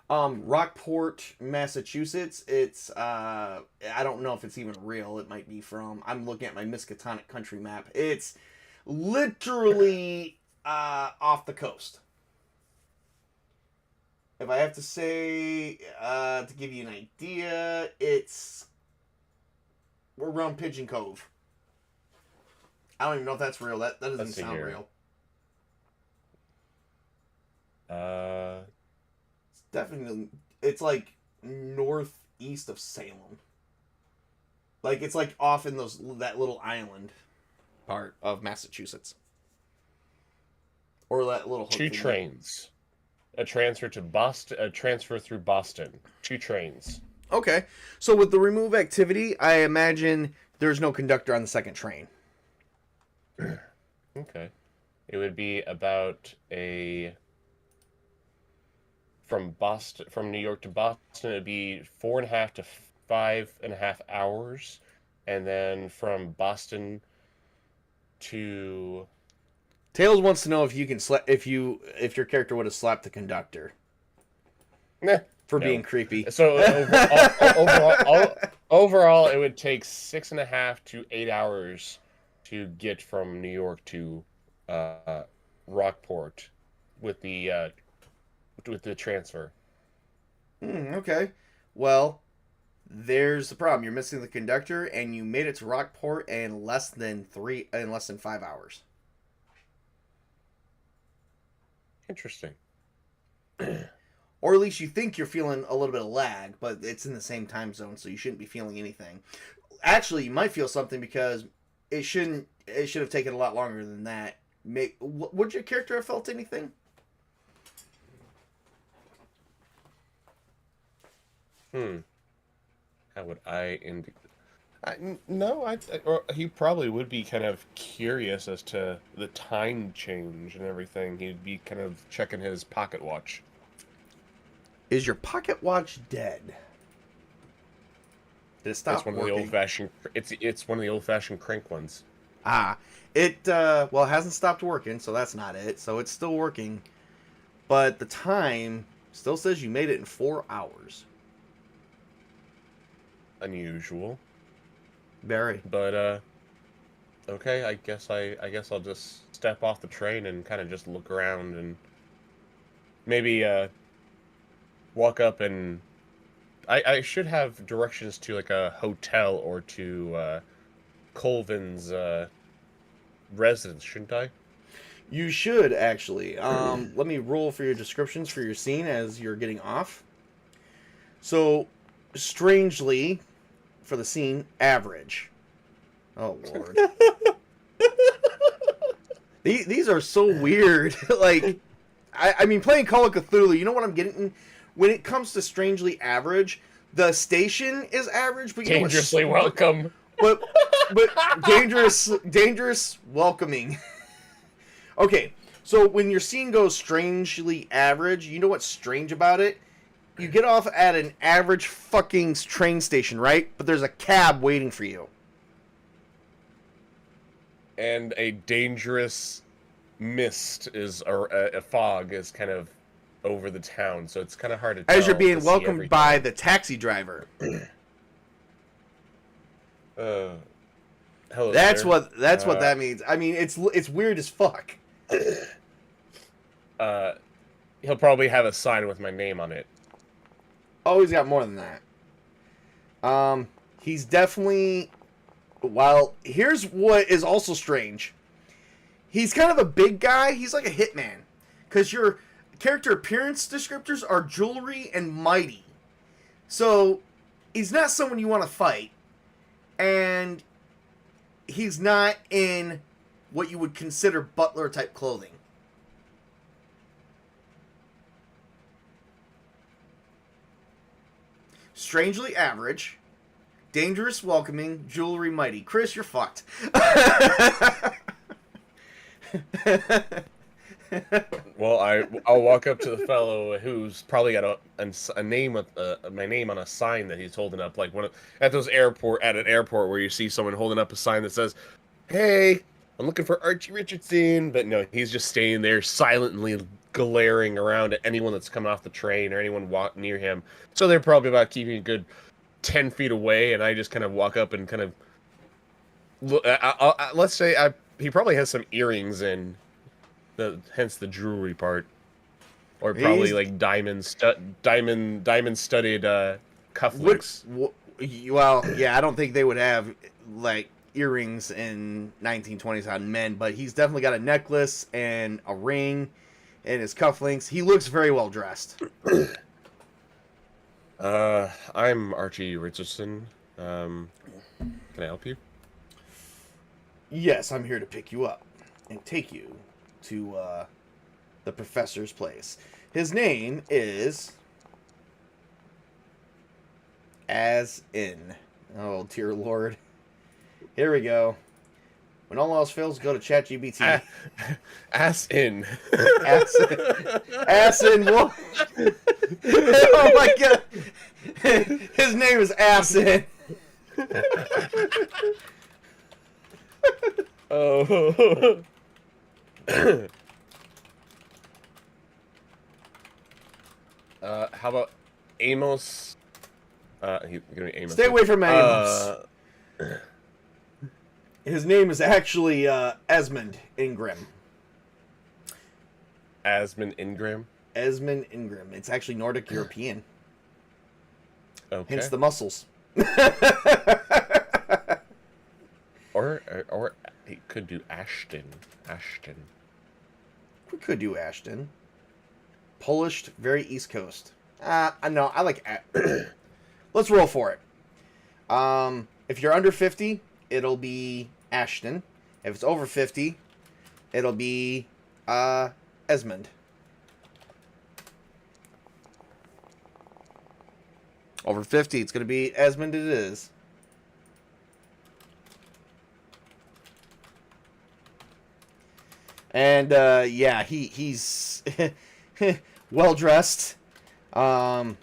Rockport, Massachusetts. It's I don't know if it's even real. It might be from. I'm looking at my Miskatonic country map. It's literally off the coast. If I have to say, to give you an idea, we're around Pigeon Cove. I don't even know if that's real. That doesn't sound real. It's definitely, it's like northeast of Salem. Like it's like off in that little island part of Massachusetts. Or that little
2 trains. A transfer to Boston, a transfer through Boston. 2 trains.
Okay. So with the remove activity, I imagine there's no conductor on the second train.
Okay. It would be about from New York to Boston, it'd be 4.5 to 5.5 hours, and then from Boston to
Tails wants to know if you can if your character would have slapped the conductor.
Nah,
for being creepy.
So overall, it would take 6.5 to 8 hours to get from New York to Rockport with the transfer.
Okay. Well, there's the problem. You're missing the conductor, and you made it to Rockport in less than 5 hours.
Interesting.
Or at least you think you're feeling a little bit of lag, but it's in the same time zone, so you shouldn't be feeling anything. Actually, you might feel something because it should have taken a lot longer than that. Would your character have felt anything?
How would no, or he probably would be kind of curious as to the time change and everything. He'd be kind of checking his pocket watch.
Is your pocket watch dead? Did it stop
It's one
working?
of the old-fashioned. It's one of the old-fashioned crank ones.
It hasn't stopped working, so that's not it. So it's still working, but the time still says you made it in 4 hours.
Unusual.
Very.
But okay, I guess I'll just step off the train and kind of just look around and maybe walk up and I should have directions to like a hotel or to Colvin's residence, shouldn't I?
You should actually. Let me roll for your descriptions for your scene as you're getting off. So, strangely, for the scene, average. Oh lord. These are so weird. Like, I mean, playing Call of Cthulhu, you know what I'm getting? When it comes to strangely average, the station is average, but you
dangerously welcome.
But dangerous welcoming. Okay, so when your scene goes strangely average, you know what's strange about it? You get off at an average fucking train station, right? But there's a cab waiting for you.
And a dangerous mist or a fog is kind of over the town, so it's kind of hard to tell.
As you're being welcomed by the taxi driver.
Hello.
That's what that means. I mean, it's weird as fuck.
He'll probably have a sign with my name on it.
Oh, he's got more than that. He's definitely. Well, here's what is also strange. He's kind of a big guy. He's like a hitman, because your character appearance descriptors are jewelry and mighty. So he's not someone you want to fight, and he's not in what you would consider butler type clothing. Strangely average, dangerous welcoming, jewelry mighty. Chris, you're fucked.
Well, I'll walk up to the fellow who's probably got a name with my name on a sign that he's holding up, like at an airport where you see someone holding up a sign that says, "Hey, I'm looking for Archie Richardson," but no, he's just staying there silently glaring around at anyone that's coming off the train or anyone near him. So they're probably about keeping a good 10 feet away, and I just kind of walk up and kind of look. Let's say he probably has some earrings in, hence the jewelry part, or probably like diamond studded cufflinks.
Well, yeah, I don't think they would have like earrings in 1920s on men, but he's definitely got a necklace and a ring and his cufflinks. He looks very well dressed.
I'm Archie Richardson. Can I help you?
Yes, I'm here to pick you up and take you to the professor's place. His name is As In. Oh, dear Lord. Here we go. When all else fails, go to ChatGPT.
Ass in.
Ass in what? Oh my god. His name is Ass In.
Oh. How about Amos? He's gonna be Amos.
Stay away from Amos. His name is actually Esmond Ingram.
Asmund Ingram.
Esmond Ingram. It's actually Nordic European.
Okay.
Hence the muscles.
Or he could do Ashton.
We could do Ashton. Polished, very East Coast. No, I like... Let's roll for it. If you're under 50, it'll be Ashton. If it's over 50, it'll be Esmond. Over 50, it's going to be Esmond it is. And, yeah, he's well dressed. We're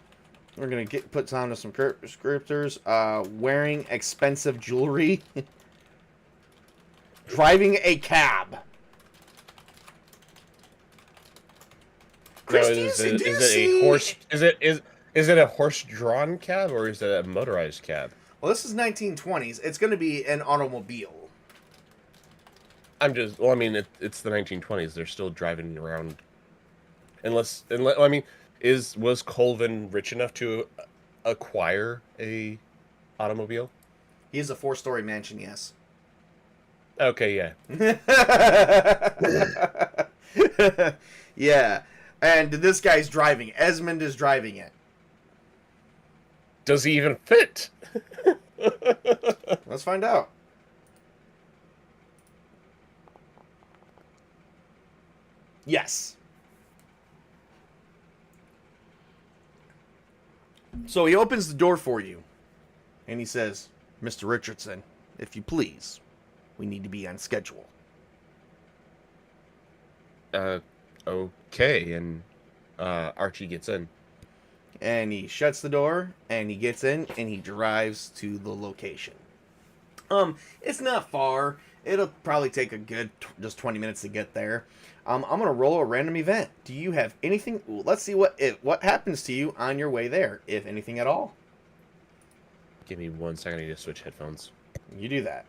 going to put down to some descriptors. Wearing expensive jewelry. Driving a cab.
Chris, is it a horse? Is it a horse-drawn cab or is it a motorized cab?
Well, this is 1920s. It's going to be an automobile.
I mean, it's the 1920s. They're still driving around. Was Colvin rich enough to acquire a automobile?
He has a 4-story mansion, yes.
Okay, yeah.
Yeah. And this guy's driving. Esmond is driving it.
Does he even fit?
Let's find out. Yes. So he opens the door for you. And he says, "Mr. Richardson, if you please, we need to be on schedule."
Okay. And Archie gets in.
And he shuts the door, and he gets in, and he drives to the location. It's not far. It'll probably take a good just 20 minutes to get there. I'm going to roll a random event. Do you have anything? Let's see what happens to you on your way there, if anything at all.
Give me 1 second. I need to switch headphones.
You do that.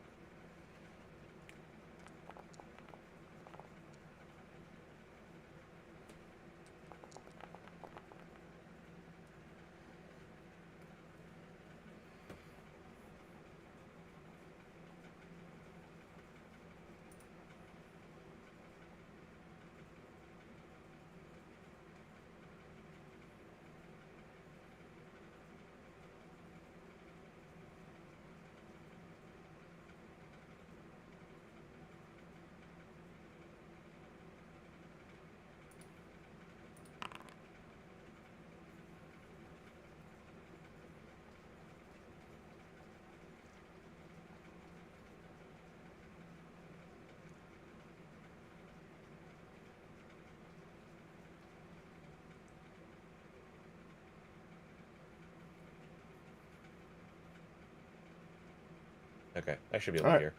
Okay, I should be able
All
to
right.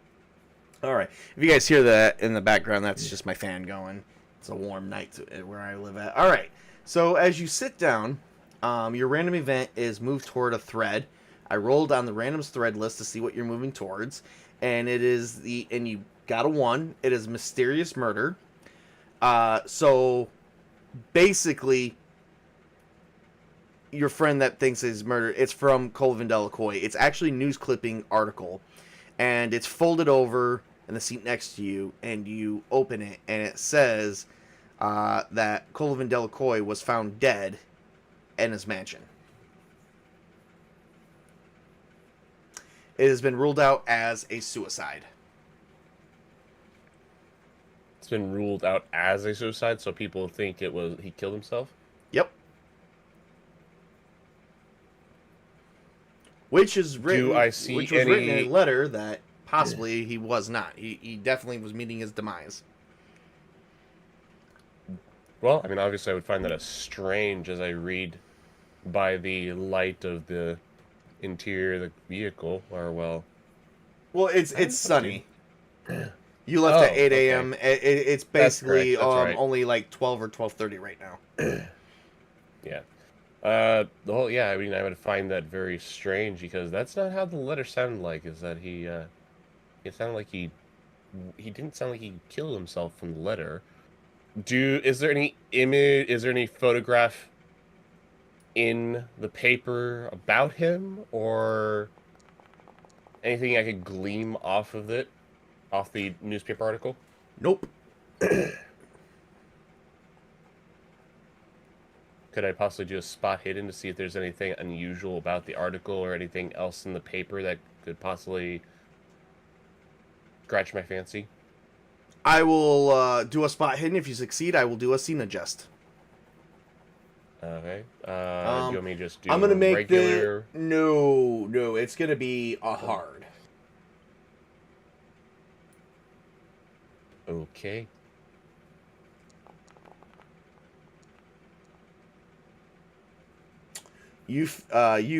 hear.
All right. If you guys hear that in the background, that's just my fan going. It's a warm night where I live at. All right. So as you sit down, your random event is move toward a thread. I rolled on the randoms thread list to see what you're moving towards, and you got a 1. It is mysterious murder. So basically, your friend that thinks is murder. It's from Colvin Delacoix. It's actually a news clipping article, and it's folded over in the seat next to you, and you open it, and it says that Colvin Delacoix was found dead in his mansion. It has been ruled out as a suicide.
It's been ruled out as a suicide, so people think he killed himself.
Yep. Which is written.
Do I see
which was
any...
written in a letter that possibly he was not. He definitely was meeting his demise.
Well, I mean, obviously I would find that as strange as I read by the light of the interior of the vehicle, or well...
Well, it's sunny. You left at 8 a.m.
Okay.
It's basically
That's right.
only like 12 or 12:30 right now.
Yeah. I mean, I would find that very strange because that's not how the letter sounded like. Is that it sounded like he didn't sound like he killed himself from the letter. Is there any image? Is there any photograph in the paper about him, or anything I could glean off of it, off the newspaper article?
Nope.
Could I possibly do a spot hidden to see if there's anything unusual about the article or anything else in the paper that could possibly scratch my fancy?
I will do a spot hidden. If you succeed, I will do a scene adjust.
Okay. Do you want me to just do
I'm gonna make
regular...
No. It's gonna be a hard.
Okay.
You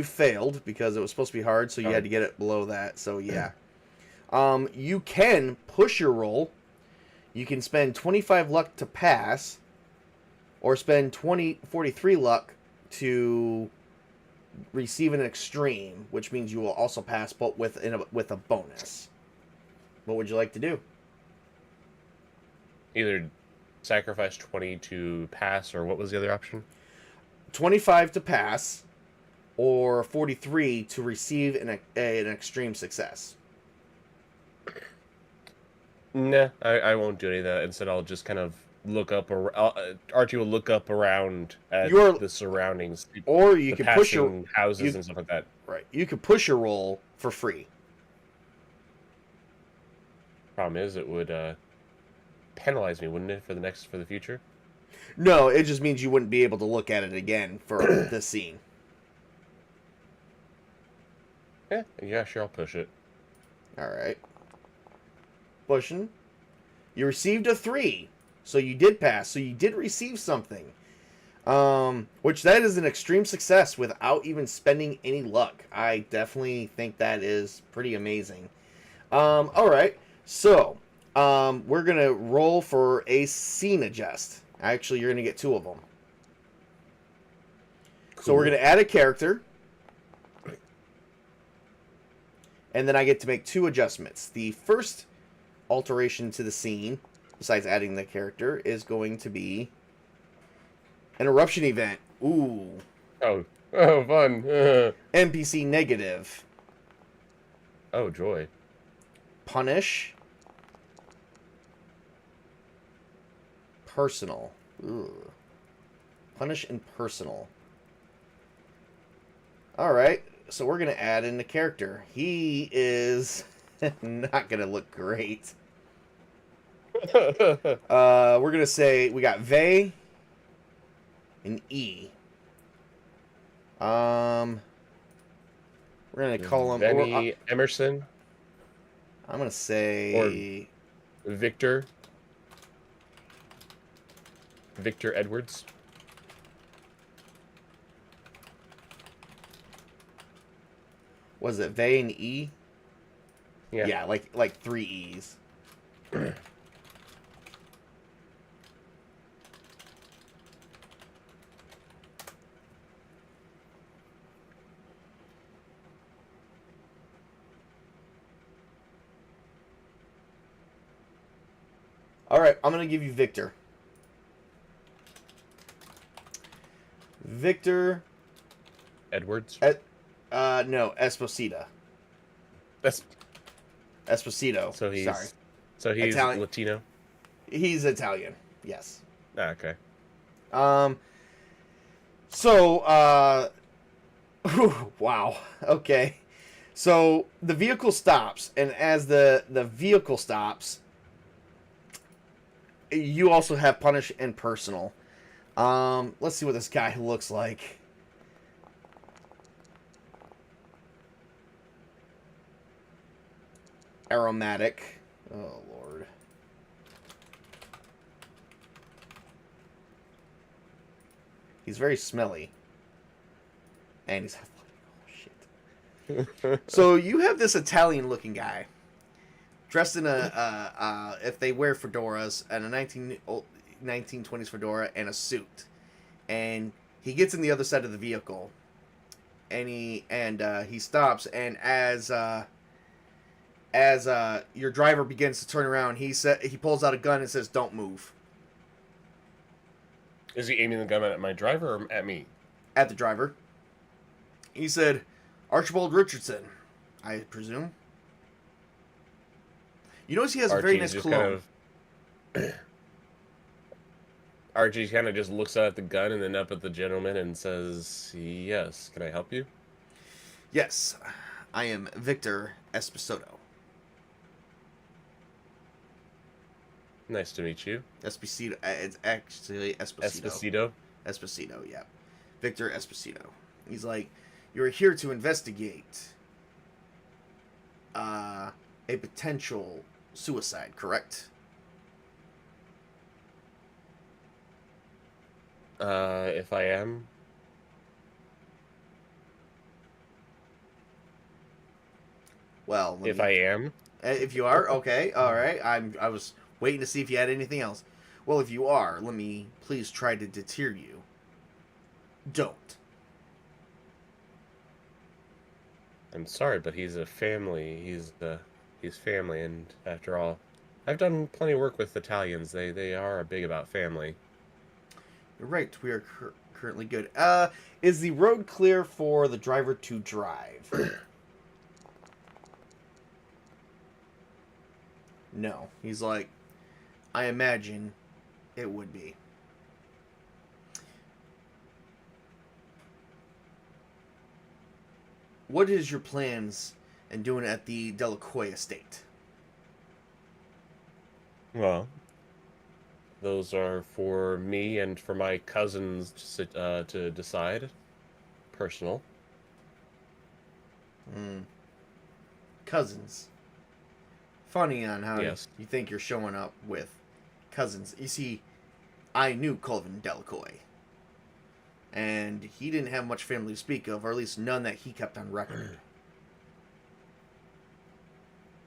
failed because it was supposed to be hard, so you had to get it below that. So yeah. You can push your roll. You can spend 25 luck to pass, or spend 43 luck to receive an extreme, which means you will also pass, but with a bonus. What would you like to do?
Either sacrifice 20 to pass, or what was the other option?
25 to pass, or 43 to receive an extreme success.
Nah, I won't do any of that. Instead, I'll just kind of look up, or Archie will look up around at the surroundings,
or you can push your
houses and stuff like that.
Right, you could push your roll for free.
Problem is, it would penalize me, wouldn't it, for the future?
No, it just means you wouldn't be able to look at it again for the scene.
Yeah, sure, I'll push it.
All right. Pushing. You received a 3, so you did pass. So you did receive something. Which that is an extreme success without even spending any luck. I definitely think that is pretty amazing. All right. So, we're going to roll for a scene adjust. Actually, you're going to get 2 of them. Cool. So we're going to add a character. And then I get to make 2 adjustments. The first alteration to the scene, besides adding the character, is going to be an eruption event. Ooh.
Oh, fun.
NPC negative.
Oh, joy.
Punish. Personal. Ooh. Punish and personal. Alright, so we're going to add in the character. He is not going to look great. We're going to say we got Vey and E. We're going to call him...
Benny Emerson.
I'm going to say...
Or Victor. Victor Edwards.
Was it Vey and E?
Yeah.
Yeah, like 3 E's. All right, I'm gonna give you Victor. Victor.
Edwards.
No, Esposito.
That's
Esposito.
so
Sorry,
he's
Italian.
Latino.
He's Italian. Yes.
Ah, okay.
Um. So. Wow. Okay. So the vehicle stops, and as the vehicle stops, you also have punish and personal. Let's see what this guy looks like. Aromatic. Oh Lord. He's very smelly. And he's athletic. Oh shit. So you have this Italian looking guy. Dressed in if they wear fedoras, and a 1920s fedora and a suit. And he gets in the other side of the vehicle. And he stops, and as your driver begins to turn around, he pulls out a gun and says, "Don't move."
Is he aiming the gun at my driver or at me?
At the driver. He said, "Archibald Richardson, I presume." You notice he has a very nice cologne.
Archie kind of just looks at the gun and then up at the gentleman and says, "Yes, can I help you?"
Yes, I am Victor Esposito.
Nice to meet you.
Esposito. It's actually Esposito. Esposito, yeah. Victor Esposito. He's like, "You're here to investigate a potential suicide, correct?"
If I am.
Well,
I am.
If you are, okay, all right. I was waiting to see if you had anything else. Well, if you are, let me please try to deter you. Don't.
I'm sorry, but he's a family. He's family, and after all, I've done plenty of work with Italians. They are big about family.
You're right. We are currently good. Is the road clear for the driver to drive? No. He's like, I imagine it would be. What is your plans in doing at the Delacoix estate?
Well, those are for me and for my cousins to decide. Personal.
Cousins. Funny on how
Yes.
you think you're showing up with cousins. You see, I knew Colvin Delacoix. And he didn't have much family to speak of, or at least none that he kept on record.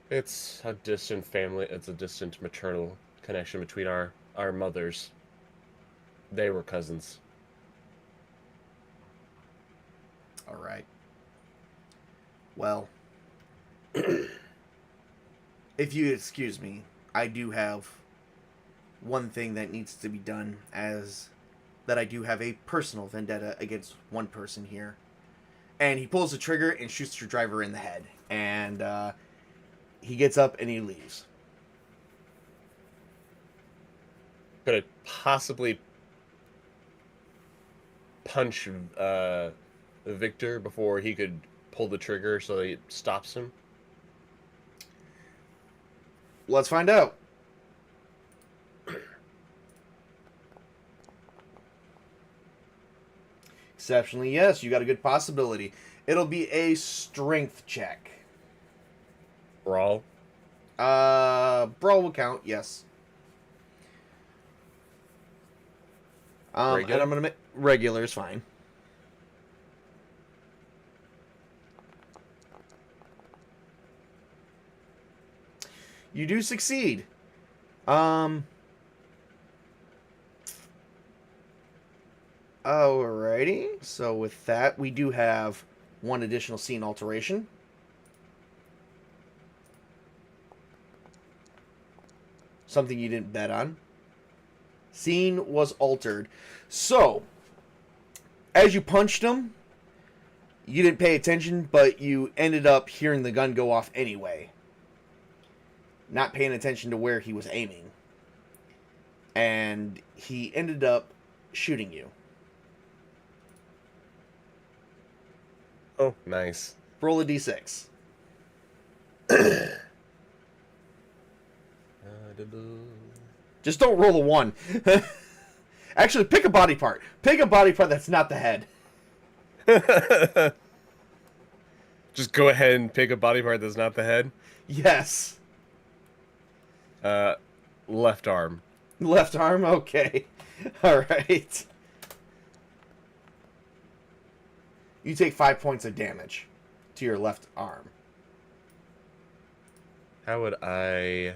It's a distant family. It's a distant maternal connection between our mothers. They were cousins.
All right. Well, if you excuse me, I do have one thing that needs to be done, as that I do have a personal vendetta against one person here. And he pulls the trigger and shoots your driver in the head. And he gets up and he leaves.
Could it possibly punch Victor before he could pull the trigger so that it stops him?
Let's find out. Exceptionally, yes, you got a good possibility. It'll be a strength check.
Brawl?
Brawl will count, yes. And I'm gonna make regular is fine. You do succeed. Alrighty. So with that, we do have one additional scene alteration. Something you didn't bet on. Scene was altered. So, as you punched him, you didn't pay attention, but you ended up hearing the gun go off anyway. Not paying attention to where he was aiming. And he ended up shooting you.
Oh, nice.
Roll a d6. Just don't roll a 1. Actually, pick a body part. Pick a body part that's not the head.
Just go ahead and pick a body part that's not the head.
Yes.
Left arm.
Left arm? Okay. Alright. You take 5 points of damage to your left arm.
How would I...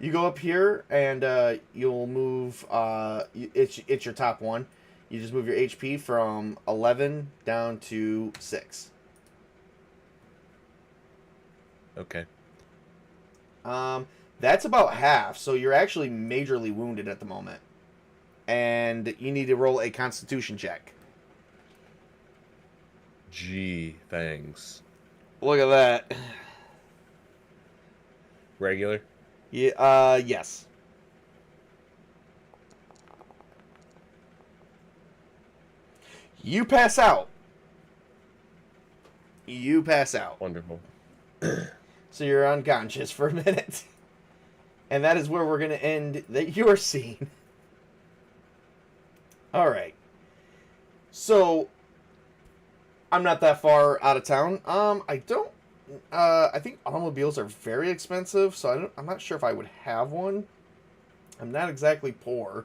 You go up here, and you'll move... it's your top one. You just move your HP from 11 down to 6.
Okay.
That's about half, so you're actually majorly wounded at the moment. And you need to roll a Constitution check.
Gee, thanks.
Look at that.
Regular?
Yeah, yes. You pass out. You pass out.
Wonderful.
So you're unconscious for a minute. And that is where we're going to end your scene. Alright. So, I'm not that far out of town. I think automobiles are very expensive, so I'm not sure if I would have one. I'm not exactly poor.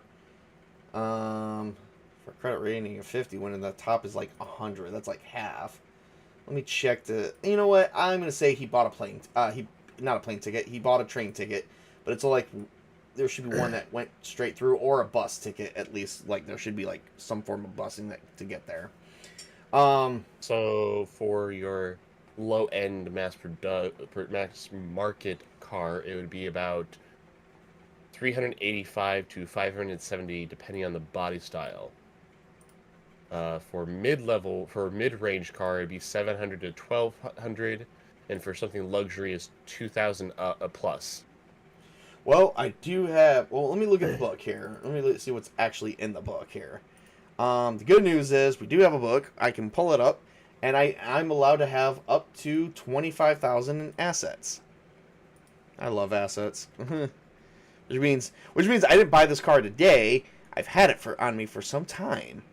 For a credit rating of 50, when the top is like 100, that's like half. Let me check you know what? I'm gonna say he bought a plane. Not a plane ticket. He bought a train ticket, but it's like there should be one that went straight through, or a bus ticket at least. Like there should be like some form of busing to get there.
So for your low-end mass market car, it would be about 385 to 570, depending on the body style. For mid-range car, it'd be 700 to 1200, and for something luxury, is 2000 plus.
Well, I do have. Well, let me look at the book here. Let me see what's actually in the book here. The good news is we do have a book. I can pull it up, and I'm allowed to have up to 25,000 in assets. I love assets, which means I didn't buy this car today. I've had it on me for some time.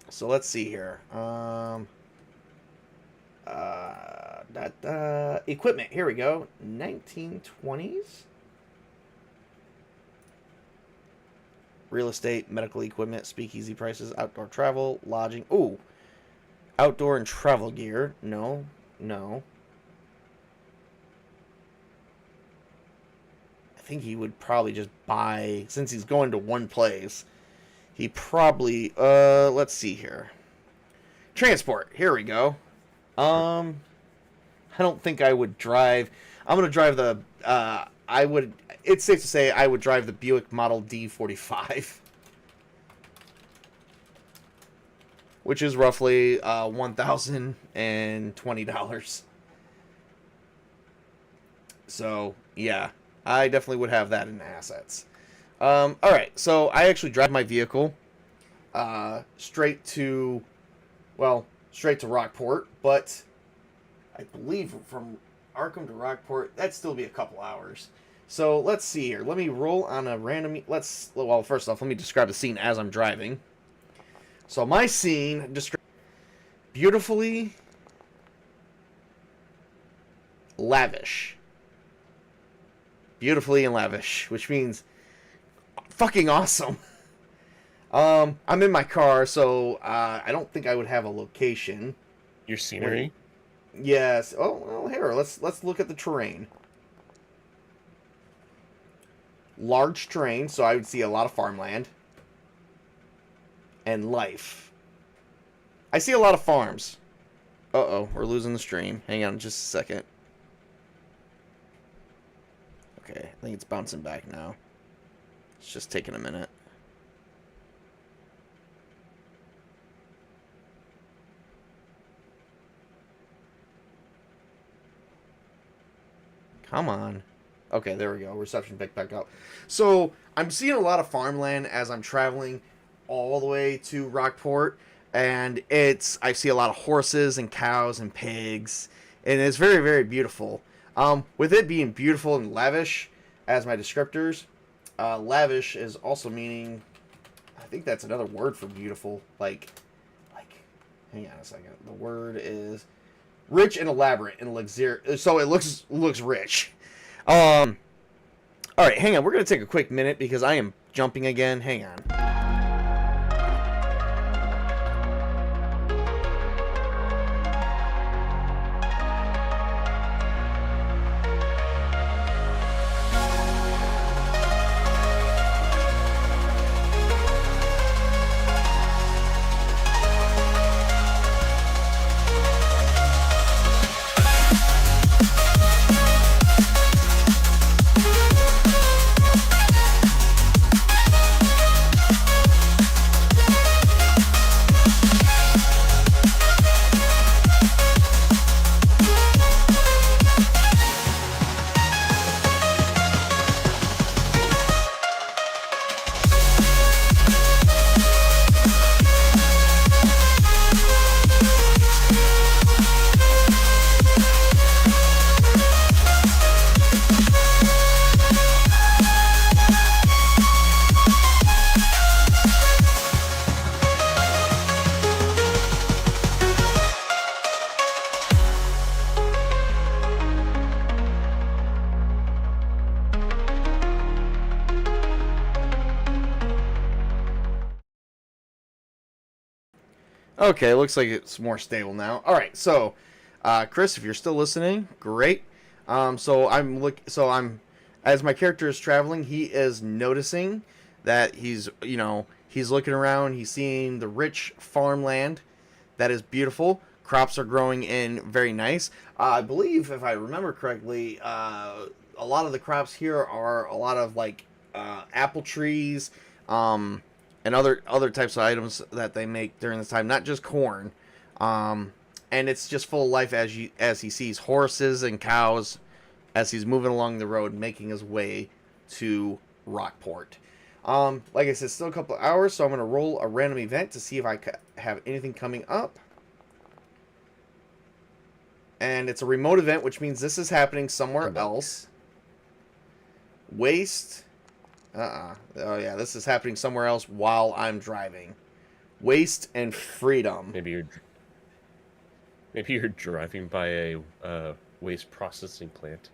So let's see here. Equipment. Here we go. 1920s. Real estate, medical equipment, speakeasy prices, outdoor travel, lodging. Ooh. Outdoor and travel gear. No. I think he would probably just buy, since he's going to one place, he probably, let's see here. Transport. Here we go. I don't think I would drive. I'm going to drive the, it's safe to say I would drive the Buick Model D45. Which is roughly $1,020. So, yeah. I definitely would have that in assets. Alright, so I actually drive my vehicle straight to Rockport, but I believe from Arkham to Rockport, that'd still be a couple hours. So let's see here. Let me roll on a random... Well, first off, let me describe the scene as I'm driving. So my scene describes beautifully lavish. Beautifully and lavish, which means fucking awesome. I'm in my car, so I don't think I would have a location.
Your scenery?
Wait. 'Yes. Oh, well, here, let's look at the terrain. large terrain, so I would see a lot of farmland. And life. I see a lot of farms. Uh-oh, we're losing the stream. Hang on just a second. Okay, I think it's bouncing back now. It's just taking a minute. Come on. Okay, there we go. Reception picked back up. So, I'm seeing a lot of farmland as I'm traveling all the way to Rockport. And I see a lot of horses and cows and pigs. And it's very, very beautiful. With it being beautiful and lavish as my descriptors, lavish is also meaning, I think that's another word for beautiful. Hang on a second. The word is rich and elaborate and luxurious. So it looks rich. All right, hang on. We're gonna take a quick minute because I am jumping again. Hang on. Okay, looks like it's more stable now. All right, so Chris, if you're still listening, great. As my character is traveling, he is noticing that he's looking around. He's seeing the rich farmland that is beautiful. Crops are growing in very nice. I believe, if I remember correctly, a lot of the crops here are a lot of apple trees. And other types of items that they make during this time, not just corn. And it's just full of life as he sees horses and cows as he's moving along the road, making his way to Rockport. Like I said, still a couple of hours, so I'm going to roll a random event to see if I have anything coming up. And it's a remote event, which means this is happening somewhere else. Waste. Oh yeah, this is happening somewhere else while I'm driving. Waste and freedom.
Maybe you're driving by a waste processing plant.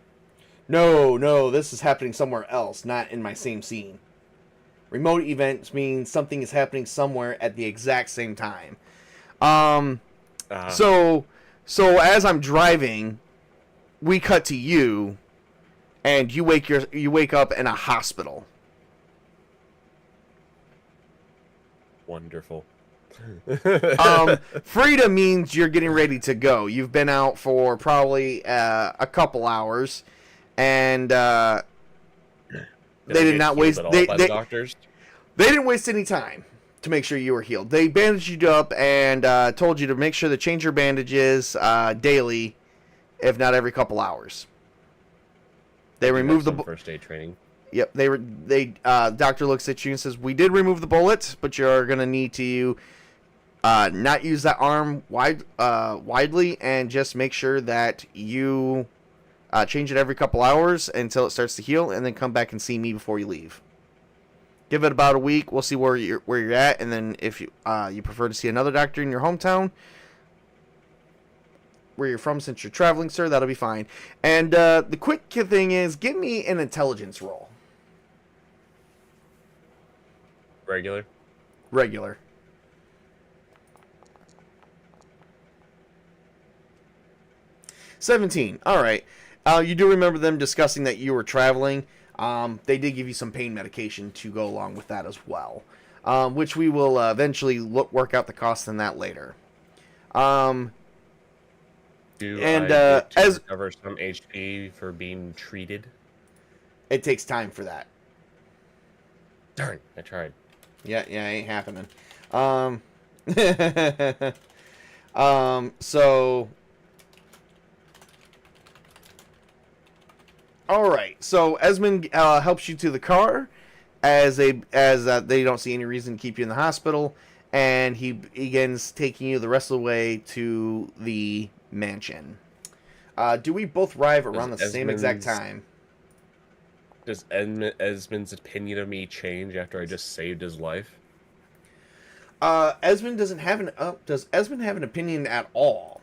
No, this is happening somewhere else, not in my same scene. Remote events means something is happening somewhere at the exact same time. So as I'm driving, we cut to you, and you wake up in a hospital.
Wonderful.
Freedom means you're getting ready to go. You've been out for probably a couple hours, and they did not waste.
Doctors.
They didn't waste any time to make sure you were healed. They bandaged you up and told you to make sure to change your bandages daily, if not every couple hours. They removed the
first aid training.
Yep, doctor looks at you and says, "We did remove the bullet, but you're gonna need to not use that arm widely, and just make sure that you change it every couple hours until it starts to heal, and then come back and see me before you leave. Give it about a week. We'll see where you're at, and then if you prefer to see another doctor in your hometown, where you're from, since you're traveling, sir, that'll be fine. And the quick thing is, give me an intelligence roll." Regular. 17. All right. You do remember them discussing that you were traveling. They did give you some pain medication to go along with that as well, which we will eventually work out the cost in that later.
Do
And
I get to
as
recover some HP for being treated?
it takes time for that.
Darn, I tried.
Yeah, ain't happening. So all right. So Esmond helps you to the car as they don't see any reason to keep you in the hospital, and he begins taking you the rest of the way to the mansion. Do we both arrive around the same exact time?
Does Esmond's opinion of me change after I just saved his life?
Esmond doesn't have an does Esmond have an opinion at all?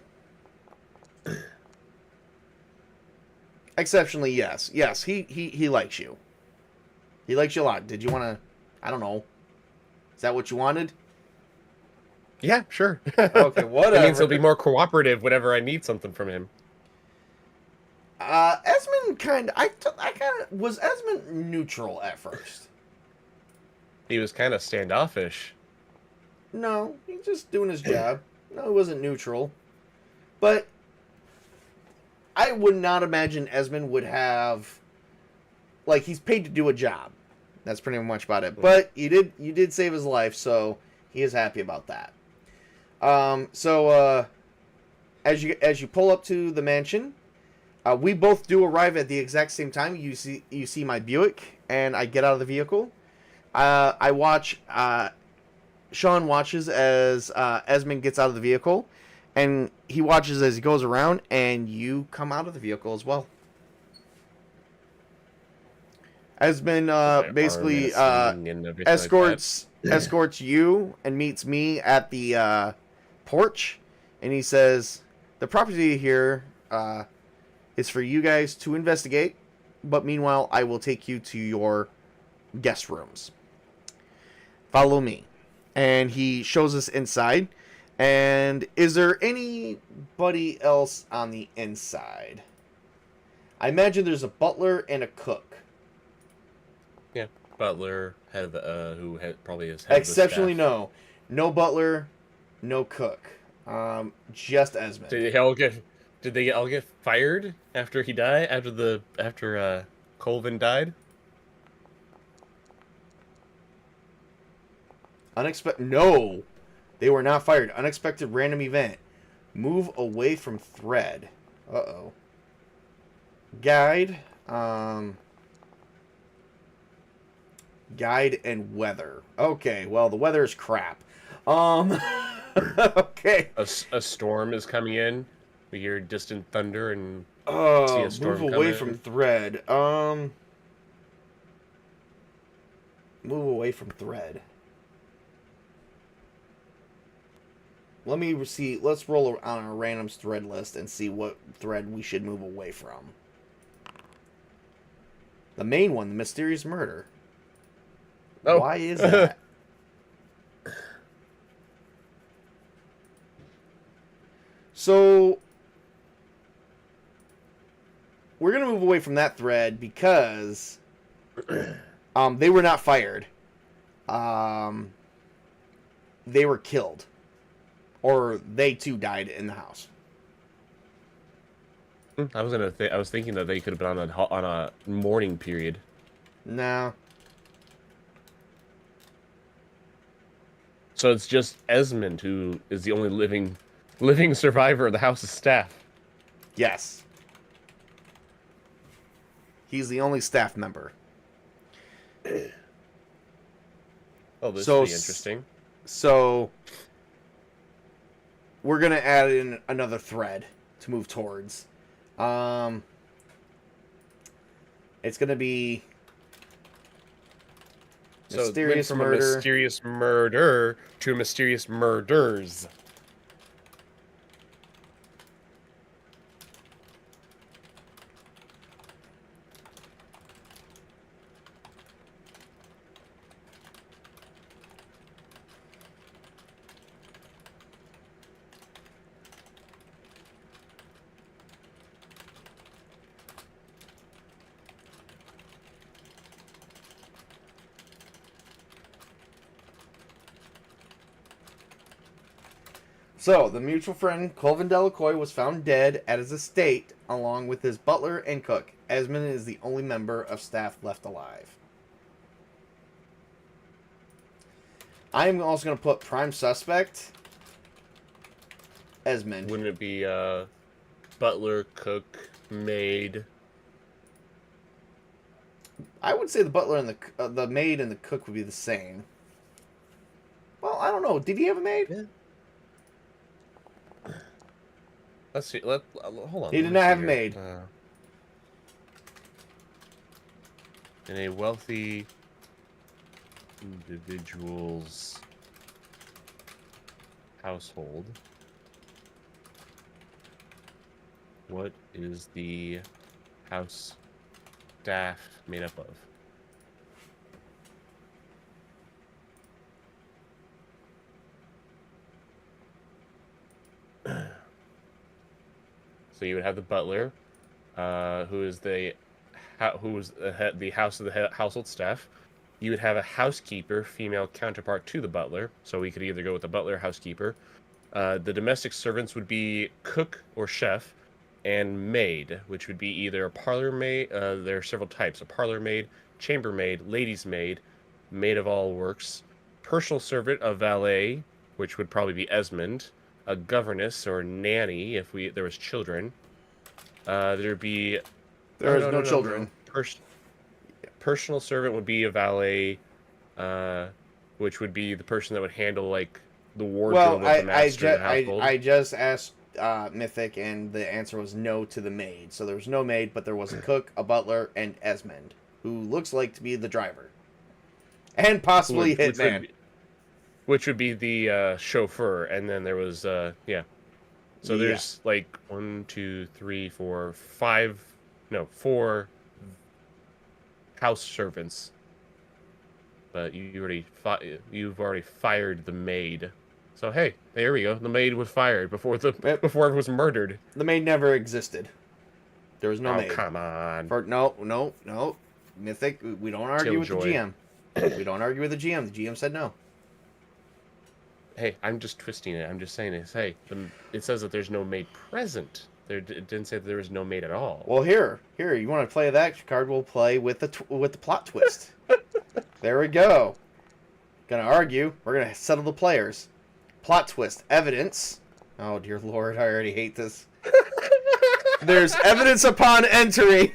Exceptionally, yes. Yes, he likes you. He likes you a lot. Did you want to? I don't know. Is that what you wanted?
Yeah, sure.
Okay, whatever.
It means he'll be more cooperative whenever I need something from him.
Esmond I kind of was Esmond neutral at first.
He was kind of standoffish.
No, he's just doing his job. No, he wasn't neutral. But I would not imagine Esmond would have, like, he's paid to do a job. That's pretty much about it. But you did save his life, so he is happy about that. As you pull up to the mansion, we both do arrive at the exact same time. You see my Buick, and I get out of the vehicle. I watch. Sean watches as Esmond gets out of the vehicle, and he watches as he goes around, and you come out of the vehicle as well. Esmond basically escorts you and meets me at the porch, and he says, "The property here is for you guys to investigate, but meanwhile, I will take you to your guest rooms. Follow me." And he shows us inside. And is there anybody else on the inside? I imagine there's a butler and a cook.
Yeah, butler, who probably is
head exceptionally of the staff. No butler, no cook. Just Esmond.
Did they all get fired after he died? After Colvin died?
No, they were not fired. Unexpected random event. Move away from thread. Uh-oh. Guide. Guide and weather. Okay, well, the weather is crap. Okay.
A storm is coming in. We hear distant thunder and see a storm
move away from thread. Move away from thread. Let's roll on a random thread list and see what thread we should move away from. The main one, the mysterious murder. Oh. Why is that? So, we're going to move away from that thread because they were not fired. They were killed. Or they too died in the house.
I was thinking that they could have been on a mourning period.
No.
So it's just Esmond who is the only living survivor of the house's staff.
Yes. He's the only staff member.
Oh, this will be interesting.
So we're going to add in another thread to move towards. It's going to be mysterious
from
murder.
A mysterious murder to mysterious murders.
So, the mutual friend Colvin Delacoix was found dead at his estate, along with his butler and cook. Esmond is the only member of staff left alive. I'm also going to put prime suspect, Esmond.
Wouldn't it be butler, cook, maid?
I would say the butler and the maid and the cook would be the same. Well, I don't know. Did he have a maid?
Yeah. Let's see. Hold on.
He did not have a maid.
In a wealthy individual's household, what is the house staff made up of? So you would have the butler, who is the house of the household staff. You would have a housekeeper, female counterpart to the butler. So we could either go with the butler or housekeeper. The domestic servants would be cook or chef, and maid, which would be either a parlor maid. There are several types: a parlor maid, chambermaid, lady's maid, maid of all works, personal servant, a valet, which would probably be Esmond, a governess or nanny if there was children. There'd be
No children.
Personal servant would be a valet, which would be the person that would handle like the wardrobe of the master of the household.
I just asked Mythic, and the answer was no to the maid. So there was no maid, but there was a cook, a butler, and Esmond, who looks like to be the driver, and possibly hitman.
Which would be the chauffeur, and then there was yeah. So there's like 4 house servants, but you've already fired the maid. So hey, there we go. The maid was fired before it was murdered.
The maid never existed. There was no maid.
Oh, come on.
No. Mythic, we don't argue with the GM. We don't argue with the GM. The GM said no.
Hey, I'm just twisting it. I'm just saying this. Hey, it says that there's no maid present. It didn't say that there was no maid at all.
Well, here. You want to play that card? We'll play with the plot twist. There we go. Gonna argue. We're gonna settle the players. Plot twist. Evidence. Oh dear Lord, I already hate this. There's evidence upon entering.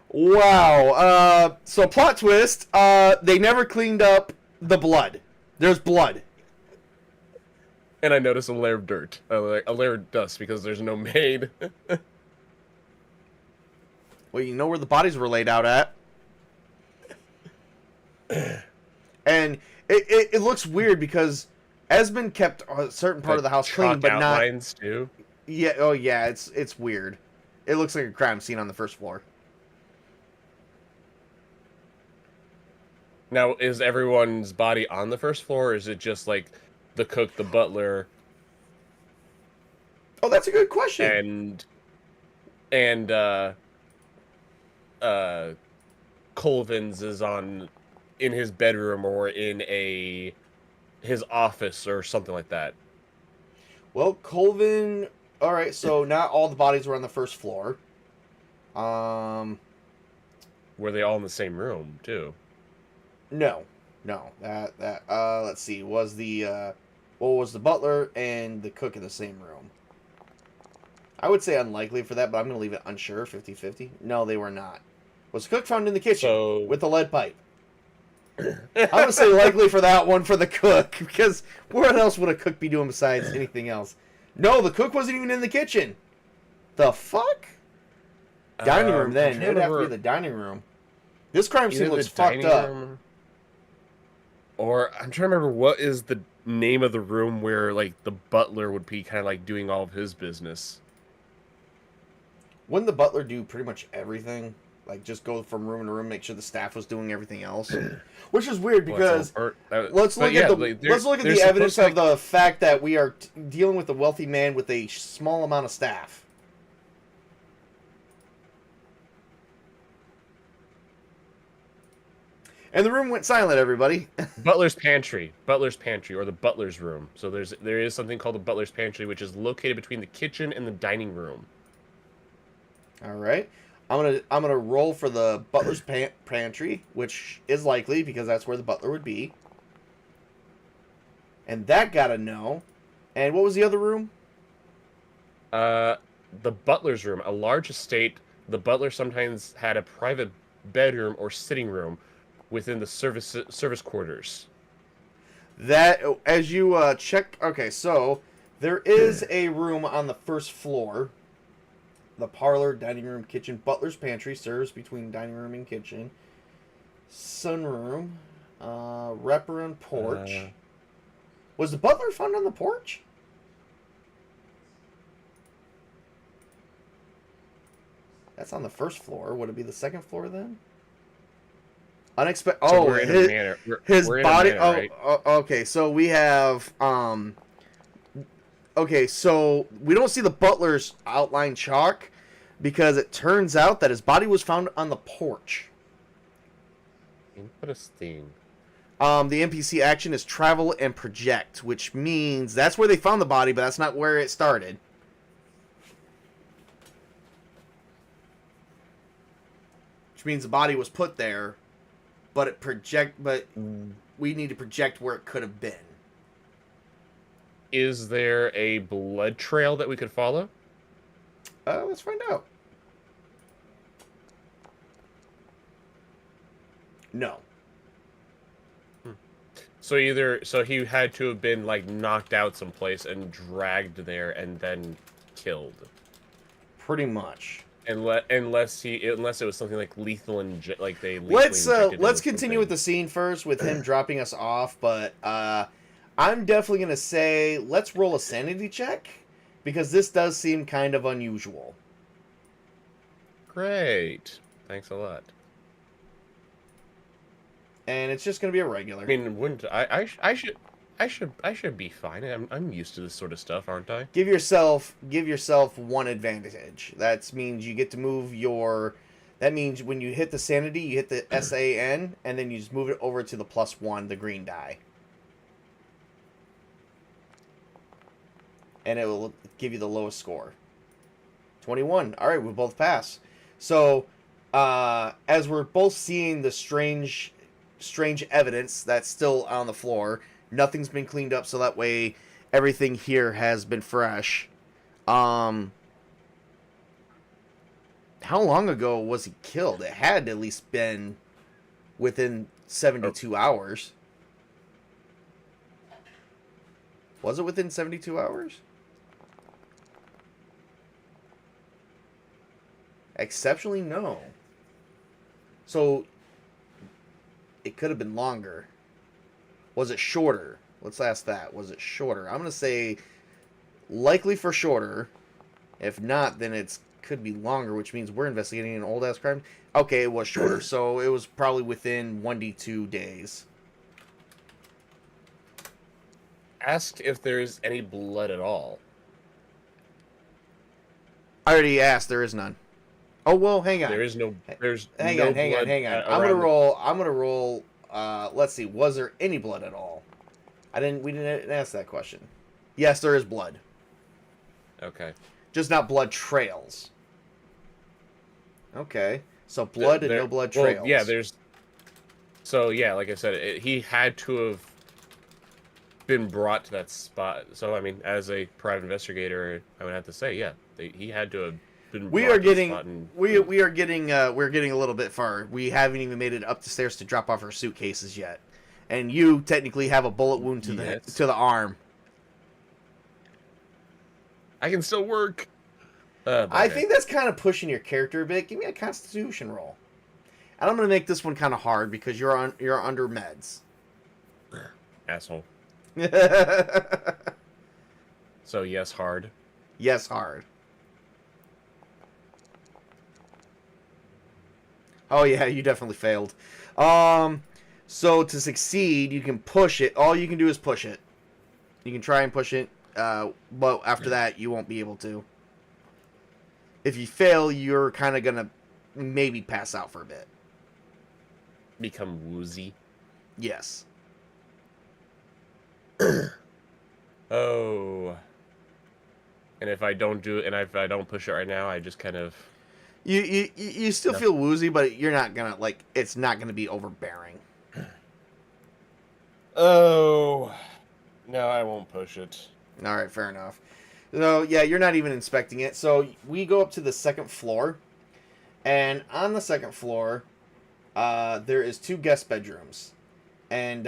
Wow. So plot twist. They never cleaned up the blood. There's blood.
And I noticed a layer of dirt. A layer of dust because there's no maid.
Well, you know where the bodies were laid out at. And it looks weird because Esmond kept a certain part of the house clean, but not
outlines too.
Yeah, oh yeah, it's weird. It looks like a crime scene on the first floor.
Now, is everyone's body on the first floor, or is it just like the cook, the butler?
Oh, that's a good question.
And Colvin's is in his bedroom or in his office or something like that.
Well, Colvin. All right, so not all the bodies were on the first floor.
Were they all in the same room too?
No. Let's see. Was the butler and the cook in the same room? I would say unlikely for that, but I'm going to leave it unsure, 50-50. No, they were not. Was the cook found in the kitchen with the lead pipe? I'm going to say likely for that one for the cook, because what else would a cook be doing besides anything else? No, the cook wasn't even in the kitchen. The fuck? Dining room then. It would have to be the dining room. This crime scene looks fucked up.
Or I'm trying to remember what is the name of the room where like the butler would be kind of like doing all of his business.
Wouldn't the butler do pretty much everything? Like just go from room to room, make sure the staff was doing everything else? Which is weird because let's look at the evidence of the fact that we are dealing with a wealthy man with a small amount of staff. And the room went silent, everybody.
Butler's Pantry, or the Butler's Room. So there is something called the Butler's Pantry, which is located between the kitchen and the dining room.
All right. I'm gonna roll for the butler's pantry, which is likely because that's where the butler would be. And that got a no. And what was the other room?
The Butler's Room, a large estate. The butler sometimes had a private bedroom or sitting room within the service quarters.
That as you check. Okay, so there is a room on the first floor. The parlor, dining room, kitchen, butler's pantry serves between dining room and kitchen. Sunroom, wraparound porch. Was the butler found on the porch? That's on the first floor. Would it be the second floor then? Unexpected.
So
Oh,
we're in a manor.
his
We're in
body.
a manor, right?
Okay. So we have. Okay, so we don't see the butler's outline chalk because it turns out that his body was found on the porch.
Interesting.
The NPC action is travel and project, which means that's where they found the body, but that's not where it started. Which means the body was put there, but we need to project where it could have been.
Is there a blood trail that we could follow?
Let's find out. No.
So he had to have been like knocked out someplace and dragged there and then killed.
Pretty much.
Unless it was something like lethal like they lethally
Let's continue with the scene first with him dropping us off, but I'm definitely going to say let's roll a sanity check because this does seem kind of unusual.
Great. Thanks a lot.
And it's just going to be a regular.
I mean, wouldn't I should be fine. I'm used to this sort of stuff, aren't I?
Give yourself one advantage. That means you get to move your. That means when you hit the sanity, you hit the SAN, and then you just move it over to the +1, the green die. And it will give you the lowest score. 21. All right, we both pass. So, as we're both seeing the strange evidence that's still on the floor, nothing's been cleaned up, so that way everything here has been fresh. How long ago was he killed? It had at least been within 72 hours. Was it within 72 hours? Exceptionally, no. So, it could have been longer. Was it shorter? Let's ask that. Was it shorter? I'm going to say likely for shorter. If not, then it could be longer, which means we're investigating an old-ass crime. Okay, it was shorter. So, it was probably within 1d2 days.
Ask if there's any blood at all.
I already asked. There is none. Oh, well, hang on.
There's no
Hang
no
on.
blood.
I'm gonna roll. Let's see. Was there any blood at all? We didn't ask that question. Yes, there is blood.
Okay.
Just not blood trails. Okay. So blood and no blood trails.
Well, yeah, there's. So yeah, like I said, he had to have been brought to that spot. So I mean, as a private investigator, I would have to say, yeah, he had to have. We're getting
a little bit far. We haven't even made it up the stairs to drop off our suitcases yet, and you technically have a bullet wound to the arm.
I can still work.
I think that's kind of pushing your character a bit. Give me a Constitution roll, and I'm going to make this one kind of hard because you're under meds.
Asshole. So yes, hard.
Yes, hard. Oh yeah, you definitely failed. So to succeed, you can push it. All you can do is push it. You can try and push it, but after that, you won't be able to. If you fail, you're kind of gonna maybe pass out for a bit.
become woozy.
Yes.
Oh. And if I don't do it, and if I don't push it right now, I just kind of...
You still feel woozy, but you're not gonna, like, it's not gonna be overbearing.
Oh. No, I won't push it.
All right, fair enough. So, yeah, you're not even inspecting it. So, we go up to the second floor. And on the second floor, there is 2 guest bedrooms. And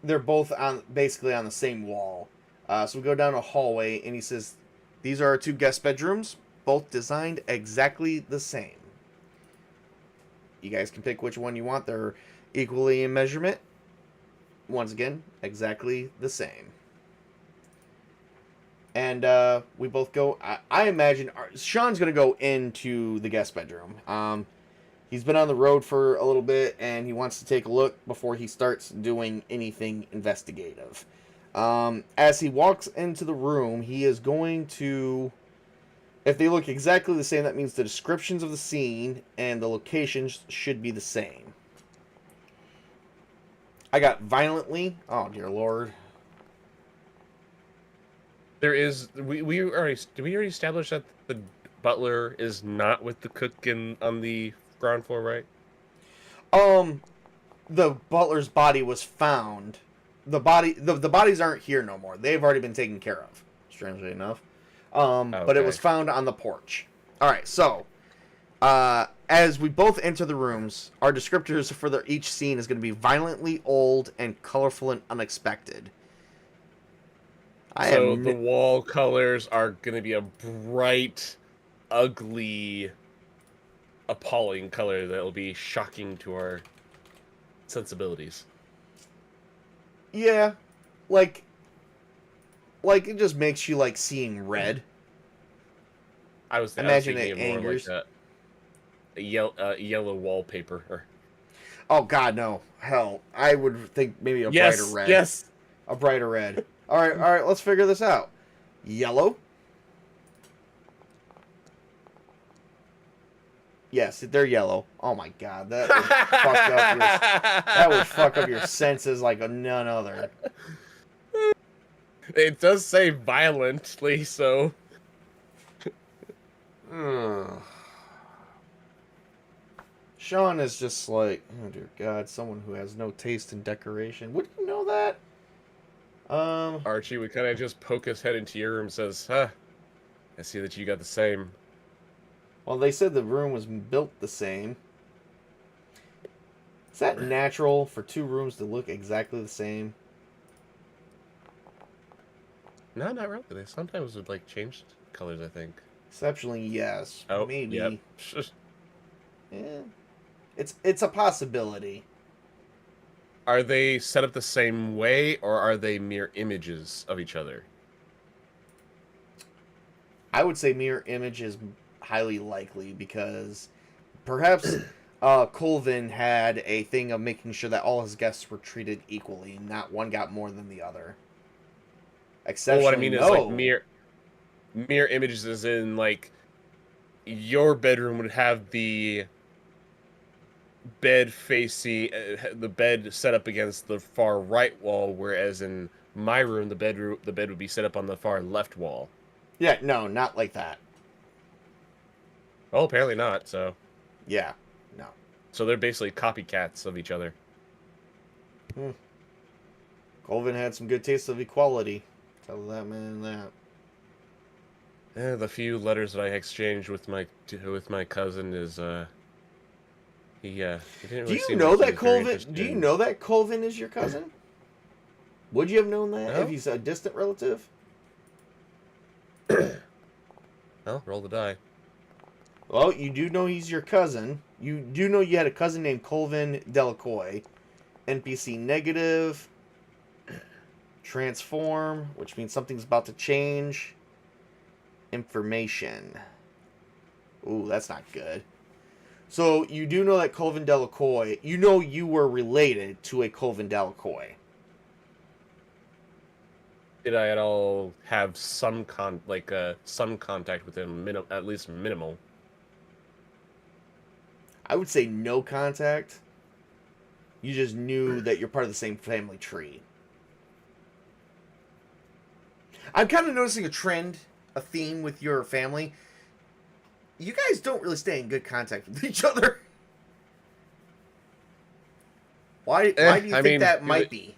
they're both basically on the same wall. So we go down a hallway, and he says, "These are our 2 guest bedrooms, both designed exactly the same. You guys can pick which one you want. They're equally in measurement. Once again, exactly the same." And we both go. I imagine Sean's gonna go into the guest bedroom. He's been on the road for a little bit, and he wants to take a look before he starts doing anything investigative. As he walks into the room, he is going to... If they look exactly the same, that means the descriptions of the scene and the locations should be the same. I got violently... Oh, dear Lord.
There is... Did we already establish that the butler is not with the cook on the ground floor, right?
The butler's body was found. The bodies aren't here no more. They've already been taken care of, strangely enough. But it was found on the porch. All right, so as we both enter the rooms, our descriptors for each scene is going to be violently old and colorful and unexpected.
So the wall colors are going to be a bright, ugly, appalling color that will be shocking to our sensibilities.
Yeah, like it just makes you like seeing red.
I was thinking more like a yellow wallpaper.
Oh God, no! Hell, I would think maybe a brighter red.
Yes,
a brighter red. All right, let's figure this out. Yellow. Yes, they're yellow. Oh my God, that would fuck up your senses like none other.
It does say violently, so.
Sean is just like, oh dear God, someone who has no taste in decoration. Wouldn't you know that?
Archie would kind of just poke his head into your room and says, "Huh, I see that you got the same."
Well, they said the room was built the same. Is that natural for 2 rooms to look exactly the same?
No, not really. They sometimes would like change colors, I think.
Exceptionally, yes.
Oh,
maybe.
Yep.
Yeah. It's a possibility.
Are they set up the same way, or are they mere images of each other?
I would say mirror image is highly likely because perhaps Colvin had a thing of making sure that all his guests were treated equally, not one got more than the other. Exceptionally,
Well, what I mean is like mirror images, as in like your bedroom would have the bed facing the bed set up against the far right wall, whereas in my room the bed would be set up on the far left wall.
Yeah, no, not like that.
Well, apparently not. So
yeah, no.
So they're basically copycats of each other.
Colvin had some good taste of equality. Tell that man that.
Yeah, the few letters that I exchanged with my cousin is he didn't really
Do you know that Colvin is your cousin? Would you have known that if he's a distant relative?
Well, roll the die.
Well, you do know he's your cousin. You do know you had a cousin named Colvin Delacoix. NPC negative. Transform, which means something's about to change. Information. Ooh, that's not good. So, you do know that Colvin Delacoix, you know you were related to a Colvin Delacoix.
Did I at all have some contact with him, at least minimal?
I would say no contact. You just knew that you're part of the same family tree. I'm kind of noticing a trend, a theme with your family. You guys don't really stay in good contact with each other. Why do you
I
think
mean,
that might be?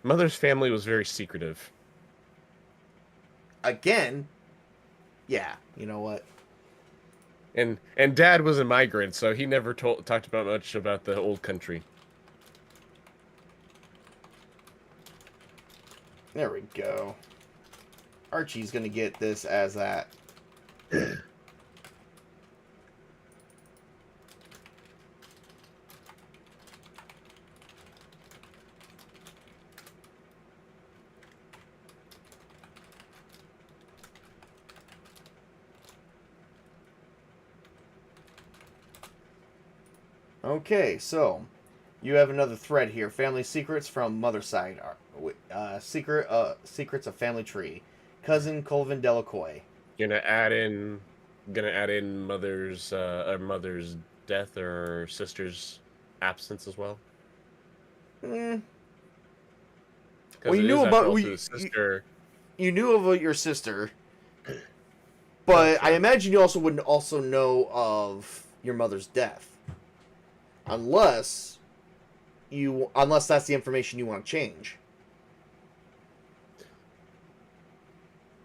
Mother's family was very secretive.
Again, yeah, you know what?
And Dad was a migrant, so he never talked about much about the old country.
There we go. Archie's gonna get this as that. Okay, so you have another thread here. Family secrets from mother side. Secrets of family tree. Cousin Colvin Delacoix.
Gonna add in, mother's mother's death or sister's absence as well.
Mm.
Because
Well, you
it
knew
is after
about
all to the sister.
you knew about your sister,
Oh,
but I
sure.
imagine you also wouldn't also know of your mother's death, unless that's the information you want to change.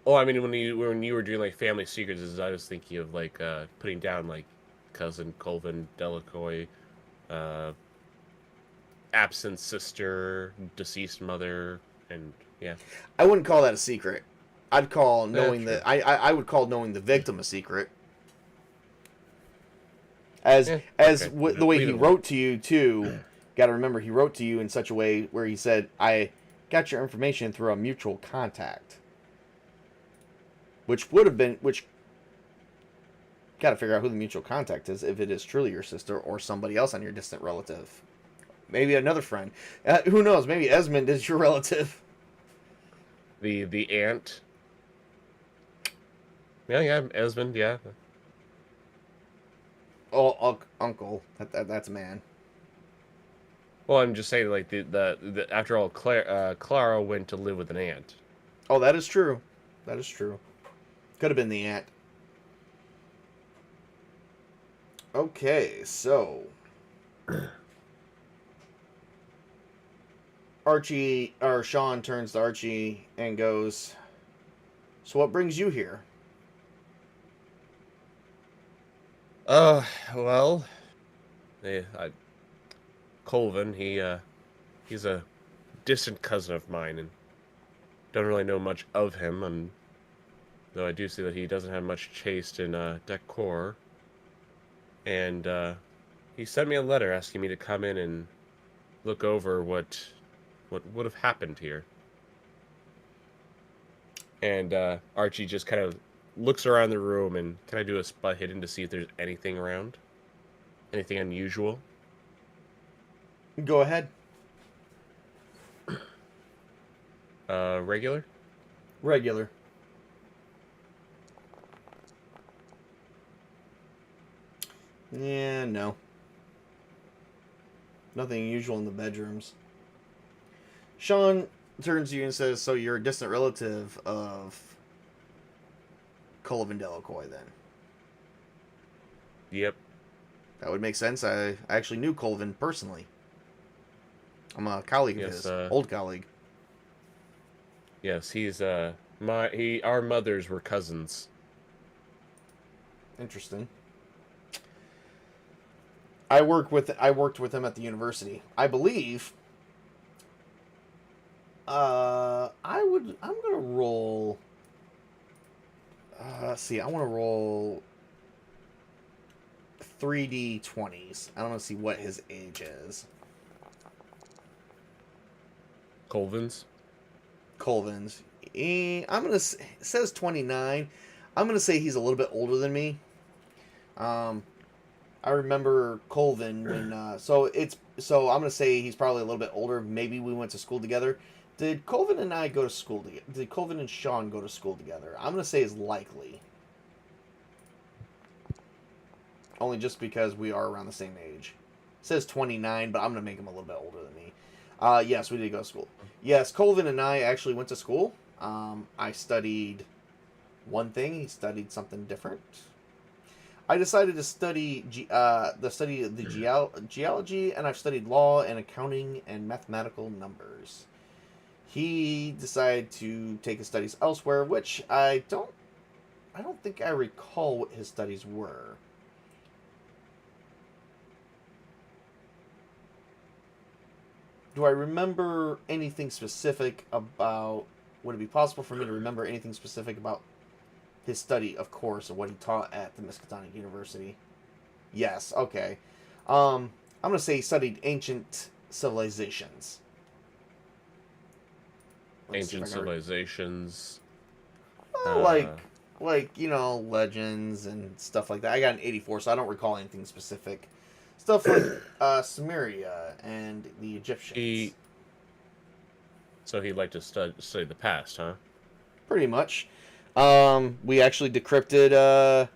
Oh, I mean, when you were doing like family secrets, I was thinking of like putting down like cousin Colvin Delacoix, uh, absent sister, deceased mother, and yeah.
I wouldn't call that a secret. I'd call knowing
True.
that I would call knowing the victim a secret. As
Okay.
the way
Leave
he
it alone.
wrote to you too. Got to remember he wrote to you in such a way where he said, "I got your information through a mutual contact," which got to figure out who the mutual contact is, if it is truly your sister or somebody else on your distant relative. Maybe another friend. Who knows? Maybe Esmond is your relative.
The aunt. Yeah, Esmond, yeah.
Oh, uncle. That's a man.
Well, I'm just saying, like the after all, Clara went to live with an aunt.
Oh, that is true. That is true. Could have been the aunt. Okay, so Sean turns to Archie and goes, "So what brings you here?"
Well, Colvin, he's a distant cousin of mine, and don't really know much of him, and though I do see that he doesn't have much taste in decor, and he sent me a letter asking me to come in and look over what would have happened here. And Archie just kind of looks around the room, and can I do a spot hidden to see if there's anything around, anything unusual?
Go ahead.
Regular.
Regular. Yeah, no. Nothing unusual in the bedrooms. Sean turns to you and says, "So you're a distant relative of Colvin Delacoix, then?"
Yep.
That would make sense. I actually knew Colvin personally. I'm a colleague of
Yes.
his, old colleague.
Yes. He's our mothers were cousins.
Interesting. I worked with him at the university. I believe. I'm gonna roll. Let's see. I want to roll 3d20s. I want to see what his age is.
Colvins.
Colvin's. It says 29. I'm gonna say he's a little bit older than me. I remember Colvin when so I'm gonna say he's probably a little bit older. Maybe we went to school together. Did Colvin and I go to school together? Did Colvin and Sean go to school together? I'm gonna say is likely. only just because we are around the same age. It says 29, but I'm gonna make him a little bit older than me. Yes, we did go to school. Yes, Colvin and I actually went to school. I studied one thing. He studied something different. I decided to study the study of the geology, and I've studied law and accounting and mathematical numbers. He decided to take his studies elsewhere, which I don't think I recall what his studies were. Do I remember anything specific about? Would it be possible for me to remember anything specific about his study, of course, of what he taught at the Miskatonic University? Yes. Okay. I'm gonna say he studied ancient civilizations.
Ancient civilizations.
Like legends and stuff like that. I got an 84, so I don't recall anything specific. Stuff like Sumeria and the Egyptians.
So he'd like to study the past, huh?
Pretty much. We actually decrypted.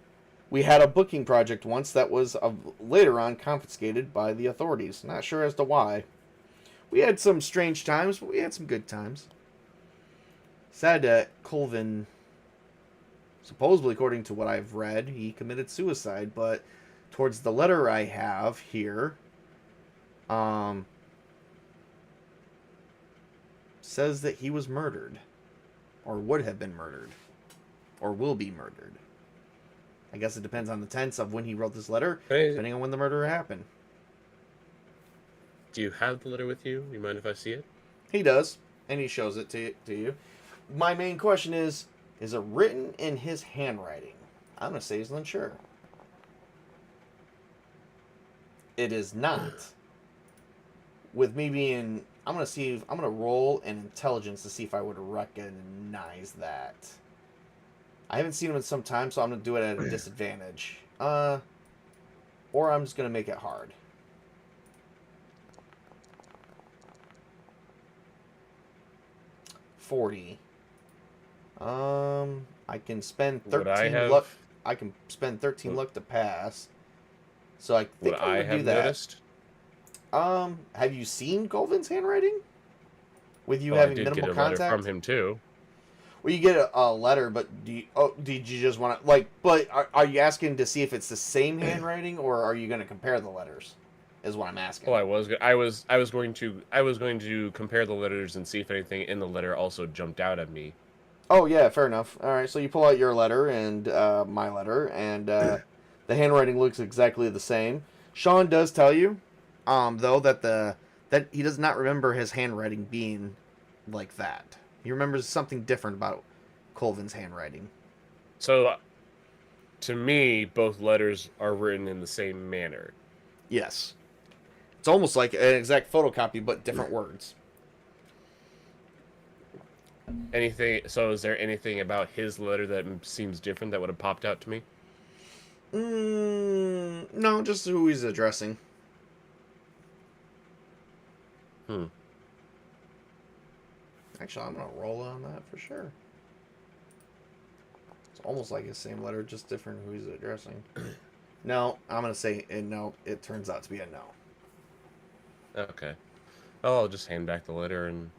We had a booking project once that was later on confiscated by the authorities. Not sure as to why. We had some strange times, but we had some good times. Sad that Colvin, supposedly according to what I've read, he committed suicide, but towards the letter I have here, says that he was murdered, or would have been murdered, or will be murdered. I guess it depends on the tense of when he wrote this letter, depending on when the murder happened.
Do you have the letter with you? You mind if I see it?
He does, and he shows it to you. My main question is it written in his handwriting? I'm going to say he's unsure. It is not. With me being, I'm going to roll an intelligence to see if I would recognize that. I haven't seen him in some time, so I'm going to do it at a disadvantage. Or I'm just going to make it hard. $40. I can spend 13 luck. I can spend 13 luck to pass. So I think I would do that. Noticed? Have you seen Colvin's handwriting? With you having minimal contact? I did get a letter
from him too.
Well, you get a letter, but did you just want to But are you asking to see if it's the same handwriting, or are you going to compare the letters? Is what I'm asking.
Well, I was going to compare the letters and see if anything in the letter also jumped out at me.
Oh yeah, fair enough. All right, so you pull out your letter and my letter, and the handwriting looks exactly the same. Sean does tell you, though, that he does not remember his handwriting being like that. He remembers something different about Colvin's handwriting.
So, to me, both letters are written in the same manner.
Yes. It's almost like an exact photocopy, but different words.
So is there anything about his letter that seems different that would have popped out to me?
No, just who he's addressing. Actually, I'm going to roll on that for sure. It's almost like his same letter, just different who he's addressing. No, I'm going to say no. It turns out to be a no.
Okay. Oh, I'll just hand back the letter and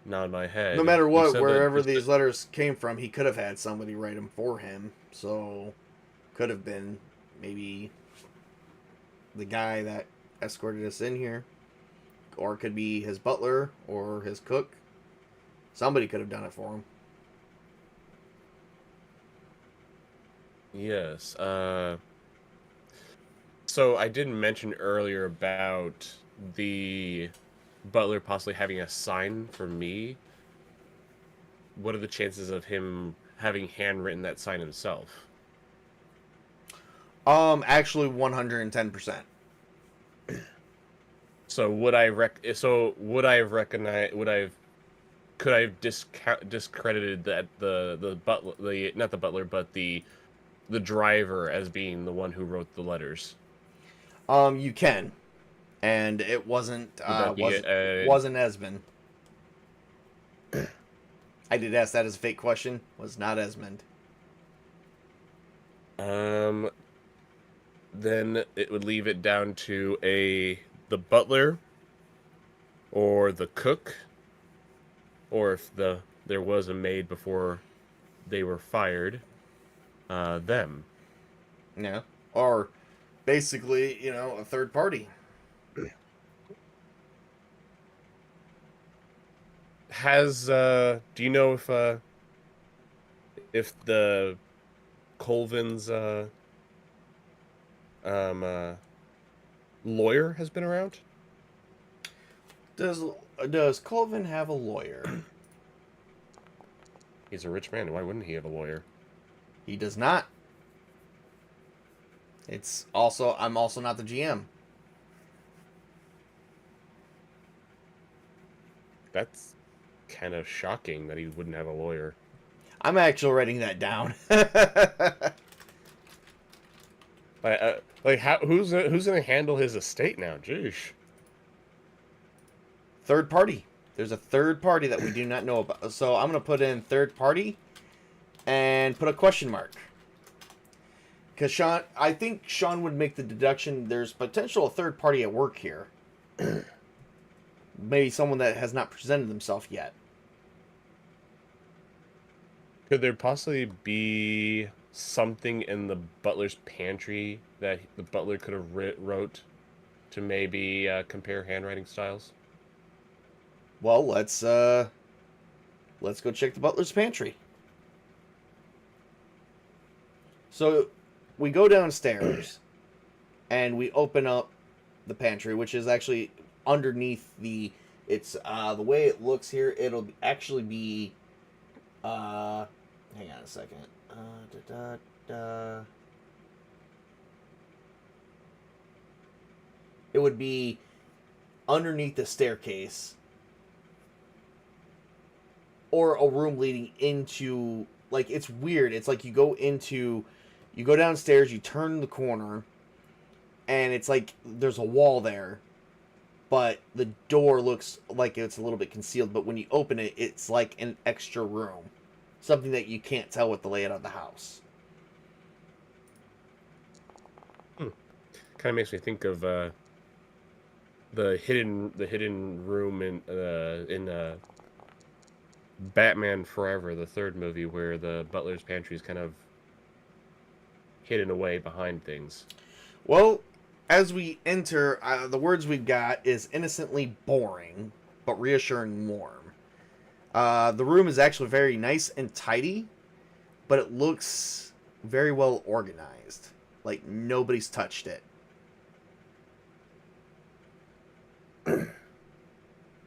nod my head.
No matter what, wherever these letters came from, he could have had somebody write them for him. So, could have been maybe the guy that escorted us in here. Or it could be his butler or his cook. Somebody could have done it for him.
Yes. So I didn't mention earlier about the butler possibly having a sign for me. What are the chances of him having handwritten that sign himself?
Actually 110%.
So could I have discredited that the butler, not the butler, but the driver as being the one who wrote the letters?
You can, and it wasn't Esmond. I did ask that as a fake question. Was not Esmond.
then it would leave it down to the butler or the cook, or if there was a maid before they were fired, them.
Yeah. Or basically, a third party.
Do you know if the Colvin's um, lawyer has been around?
Does Colvin have a lawyer?
He's a rich man. Why wouldn't he have a lawyer?
He does not. I'm also not the GM.
That's kind of shocking that he wouldn't have a lawyer.
I'm actually writing that down.
Who's gonna handle his estate now? Jeez.
Third party. There's a third party that we do not know about. So I'm going to put in third party and put a question mark. Because I think Sean would make the deduction there's potential a third party at work here. Maybe someone that has not presented themselves yet.
Could there possibly be something in the butler's pantry that the butler could have wrote to maybe compare handwriting styles?
Well, let's go check the butler's pantry. So we go downstairs and we open up the pantry, which is actually underneath the way it looks here, it'll actually be hang on a second. It would be underneath the staircase or a room leading into, like, it's weird. It's like you go downstairs, you turn the corner, and it's like there's a wall there, but the door looks like it's a little bit concealed, but when you open it, it's like an extra room. Something that you can't tell with the layout of the house.
Kind of makes me think of the hidden room in Batman Forever, the third movie, where the butler's pantry is kind of hidden away behind things.
Well, as we enter, the words we've got is innocently boring, but reassuring warm. The room is actually very nice and tidy, but it looks very well organized. Like nobody's touched it.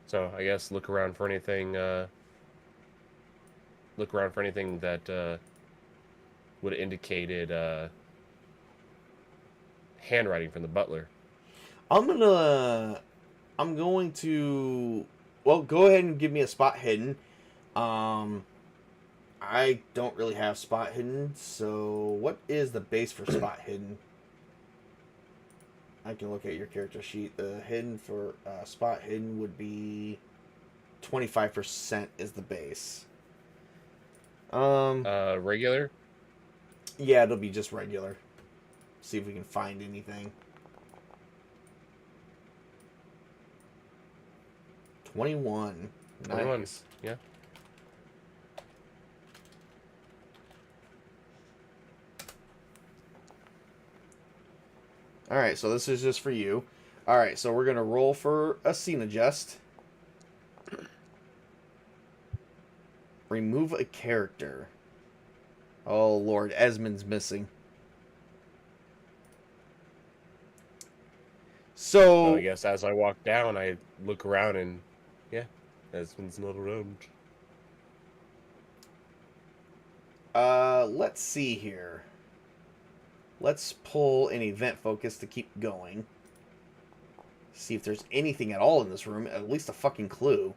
So I guess look around for anything that would have indicated handwriting from the butler.
I'm going to, well, go ahead and give me a spot hidden. I don't really have spot hidden, so what is the base for spot hidden? I can look at your character sheet. The hidden for spot hidden would be 25% is the base.
Regular?
Yeah, it'll be just regular. See if we can find anything. 21.
21.
Nice.
Yeah.
Alright, so this is just for you. Alright, so we're going to roll for a scene adjust. Remove a character. Oh, Lord, Esmond's missing. So
I guess as I walk down, I look around and, yeah, Esmond's not around.
Let's see here. Let's pull an event focus to keep going. See if there's anything at all in this room, at least a fucking clue.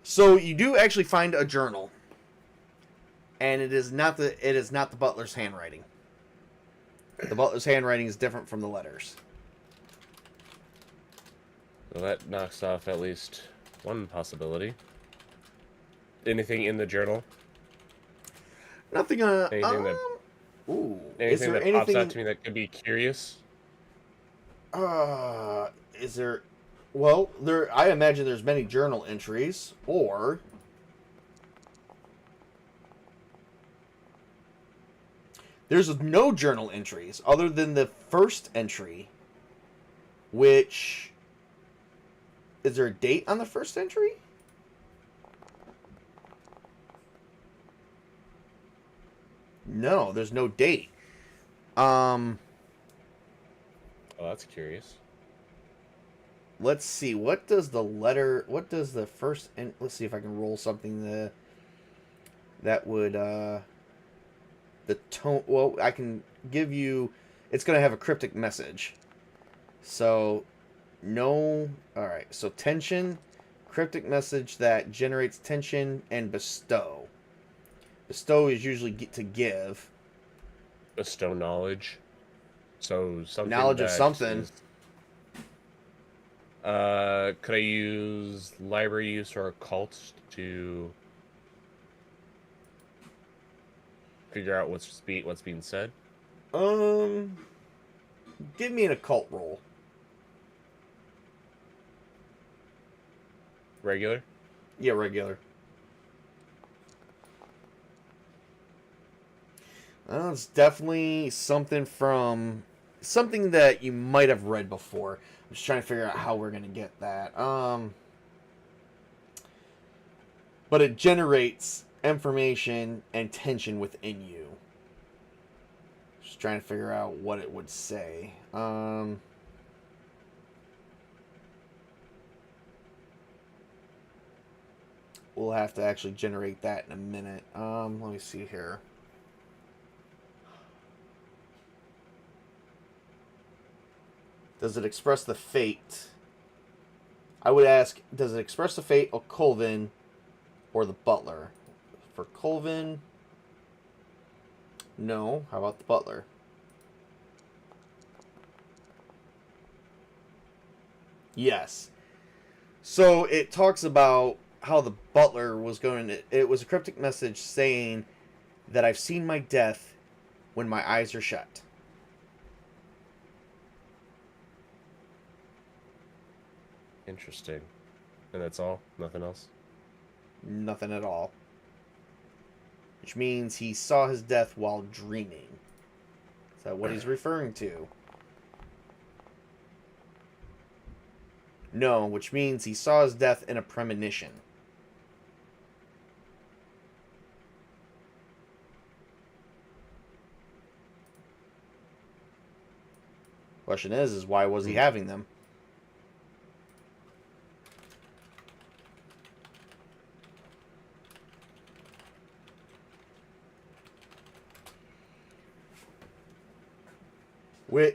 So you do actually find a journal, and it is not the butler's handwriting. The butler's handwriting is different from the letters.
Well, that knocks off at least one possibility. Anything in the journal?
Nothing.
Anything that
Ooh, is
Anything
there
that pops
anything
out to me that could be curious?
is there well, there I imagine there's many journal entries or there's no journal entries other than the first entry, which is there a date on the first entry? No, there's no date. Um,
Oh, that's curious.
let's see. What does the first let's see if I can roll something that would the tone well, I can give you it's going to have a cryptic message. So, no, all right. So tension, cryptic message that generates tension and bestow. Bestow is usually to give.
Bestow knowledge. So something
Knowledge of
that
something.
is. Could I use library use or occult to figure out what's being said?
Um, give me an occult roll.
Regular.
Yeah, regular. It's definitely something that you might have read before. I'm just trying to figure out how we're gonna get that. But it generates information and tension within you. Just trying to figure out what it would say. We'll have to actually generate that in a minute. Let me see here. Does it express the fate? I would ask, does it express the fate of Colvin or the butler? For Colvin, no. How about the butler? Yes. So it talks about how the butler was going to. It was a cryptic message saying that I've seen my death when my eyes are shut.
Interesting. And that's all? Nothing else?
Nothing at all. Which means he saw his death while dreaming. Is that what he's referring to? No, which means he saw his death in a premonition. Question is why was he having them?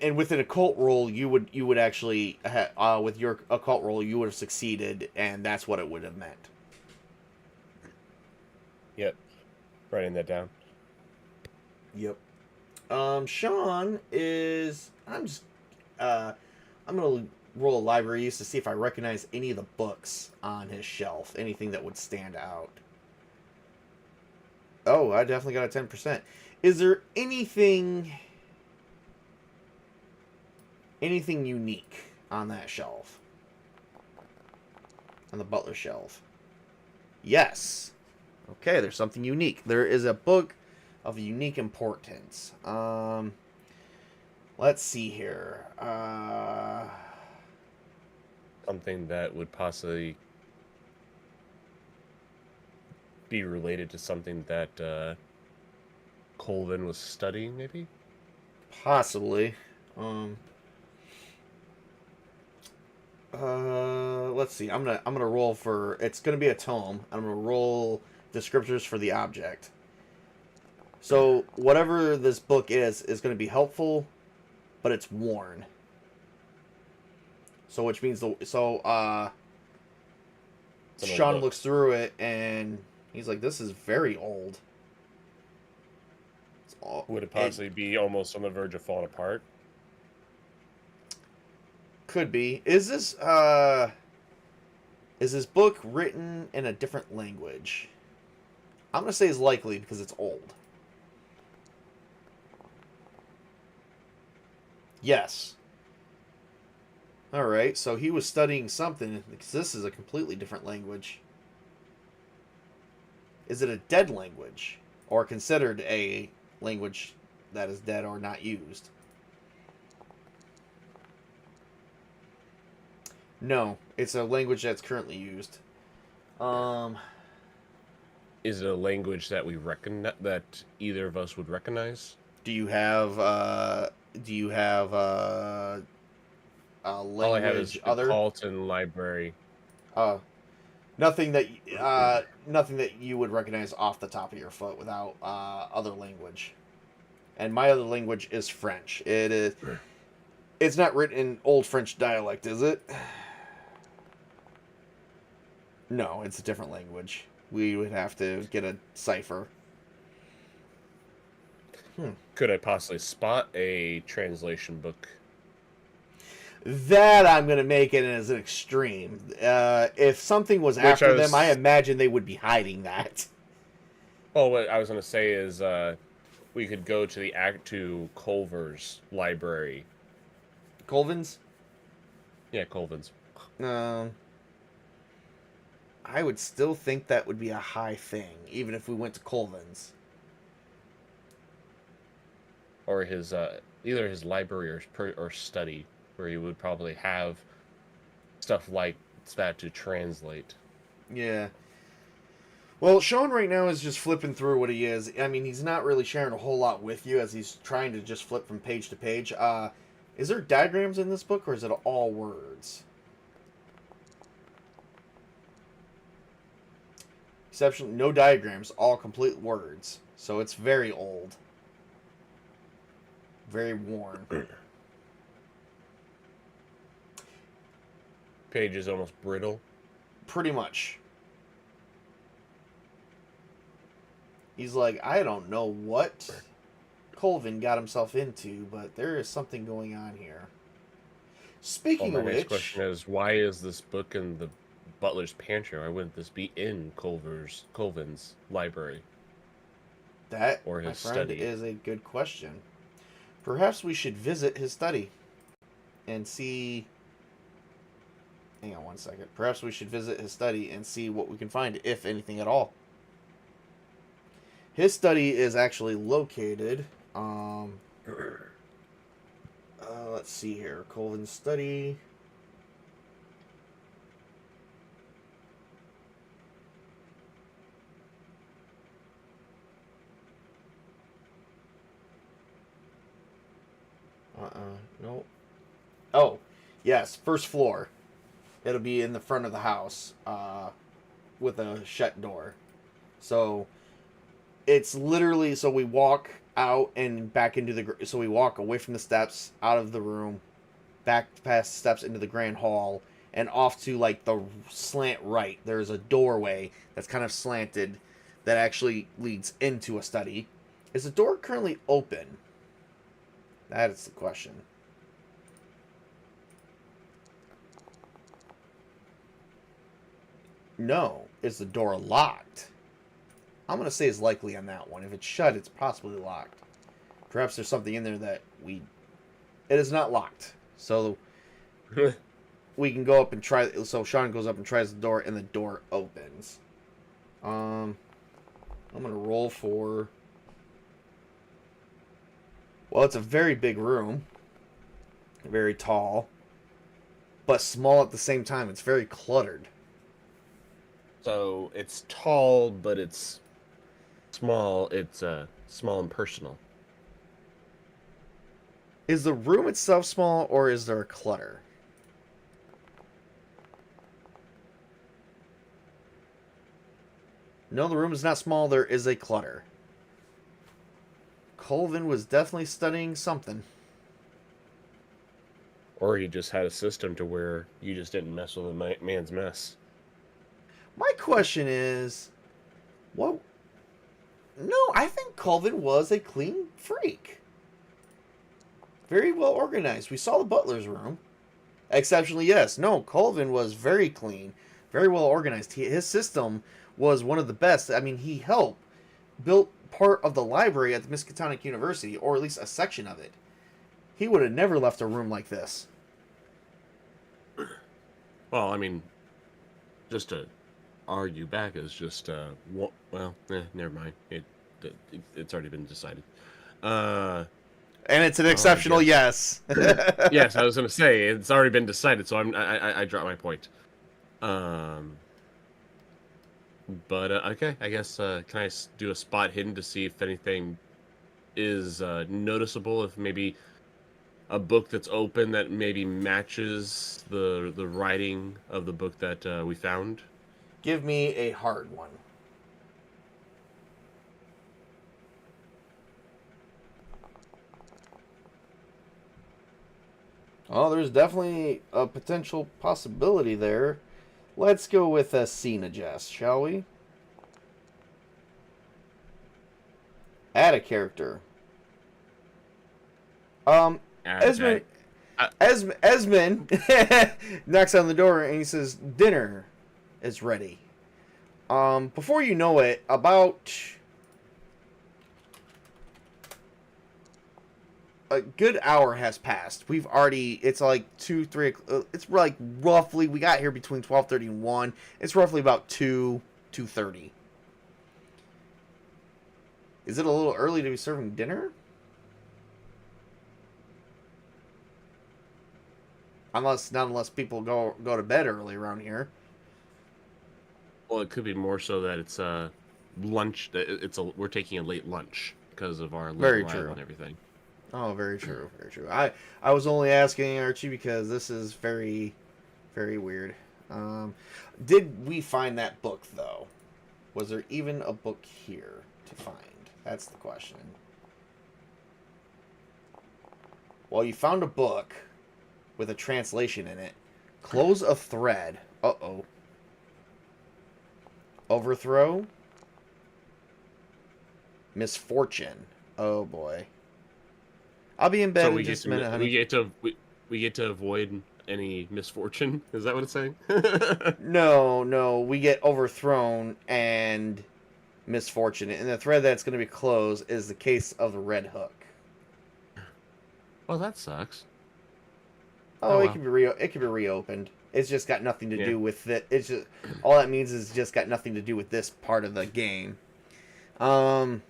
And with an occult roll, you would actually with your occult roll you would have succeeded, and that's what it would have meant.
Yep. Writing that down.
Yep. Sean is. I'm gonna roll a library use to see if I recognize any of the books on his shelf. Anything that would stand out. Oh, I definitely got a 10%. Is there anything unique on that shelf? On the butler shelf. Yes. Okay, there's something unique. There is a book of unique importance. Let's see here.
Something that would possibly be related to something that Colvin was studying, maybe?
Possibly. Let's see. I'm gonna roll for. It's gonna be a tome. I'm gonna roll descriptors for the object. So whatever this book is gonna be helpful, but it's worn. So which means Sean looks through it and he's like, "This is very old."
Would it possibly be almost on the verge of falling apart?
Could be. Is this book written in a different language? I'm gonna say is likely because it's old. Yes. All right, so he was studying something, because this is a completely different language. Is it a dead language, or considered a language that is dead or not used? No, it's a language that's currently used. Um,
Is it a language that we recognize, that either of us would recognize?
do you have a
All I have is
language
the
other?
Carlton Library.
Uh, nothing that you would recognize off the top of your foot without other language. And my other language is French. It's not written in Old French dialect, is it? No, it's a different language. We would have to get a cipher.
Could I possibly spot a translation book?
That I'm going to make it as an extreme. If something was after them, I imagine they would be hiding that.
Oh, what I was going to say is we could go to Culver's library.
Colvin's?
Yeah, Colvin's.
I would still think that would be a high thing, even if we went to Colvin's.
Or his either his library or study, where he would probably have stuff like that to translate.
Yeah. Well, Sean right now is just flipping through what he is. I mean, he's not really sharing a whole lot with you as he's trying to just flip from page to page. Is there diagrams in this book, or is it all words? Exception, no diagrams, all complete words. So it's very old. Very worn.
Page is almost brittle.
Pretty much. He's like, I don't know what Colvin got himself into, but there is something going on here. Speaking of which,
next question is, why is this book in the butler's pantry? Why wouldn't this be in Colvin's library?
That,
or his
my friend,
study?
Is a good question. Perhaps we should visit his study and see. Hang on one second. Perhaps we should visit his study and see what we can find, if anything at all. His study is actually located. Let's see here. Colvin's study. Nope. Oh, yes, first floor. It'll be in the front of the house, with a shut door. So it's literally, so we walk out and back into so we walk away from the steps, out of the room, back past the steps into the grand hall, and off to like the slant right. There's a doorway that's kind of slanted that actually leads into a study. Is the door currently open? That is the question. No. Is the door locked? I'm going to say it's likely on that one. If it's shut, it's possibly locked. Perhaps there's something in there that we... It is not locked. So we can go up and try... So Sean goes up and tries the door, and the door opens. I'm going to roll for... Well, it's a very big room. Very tall. But small at the same time. It's very cluttered.
So it's tall, but it's small. It's small and personal.
Is the room itself small, or is there a clutter? No, the room is not small. There is a clutter. Colvin was definitely studying something.
Or he just had a system to where you just didn't mess with a man's mess.
My question is, what? No, I think Colvin was a clean freak. Very well organized. We saw the butler's room. Exceptionally, yes. No, Colvin was very clean, very well organized. His system was one of the best. I mean, he built part of the library at the Miskatonic University, or at least a section of it. he would have never left a room like this.
Well, I mean, just to argue back is just never mind. It's already been decided.
And it's an
I
exceptional
guess.
yes.
Yes, I was gonna say it's already been decided, so I dropped my point. But okay, I guess can I do a spot hidden to see if anything is noticeable? If maybe a book that's open that maybe matches the writing of the book that we found.
Give me a hard one. Oh, there's definitely a potential possibility there. Let's go with a Cena Jess, shall we? Add a character. Esmond, Esmond knocks on the door and he says, "Dinner is ready." Before you know it, about a good hour has passed. We've already, it's like 2, 3, it's like roughly, we got here between 12:30 and 1. It's roughly about 2:30. Is it a little early to be serving dinner? Not unless people go to bed early around here.
Well, it could be more so that it's lunch. We're taking a late lunch because of our late arrival and everything.
Oh, very true, very true. I was only asking Archie because this is very, very weird. Did we find that book though? Was there even a book here to find? That's the question. Well, you found a book with a translation in it. Close a thread. Uh-oh. Overthrow. Misfortune. Oh boy. I'll be in bed in just a minute, honey.
We get to avoid any misfortune. Is that what it's saying?
No. We get overthrown and misfortune. And the thread that's going to be closed is the case of the Red Hook.
Well, that sucks.
Oh, well. It can be reopened. It's just got nothing to do with it. It's just all that means is just got nothing to do with this part of the game. But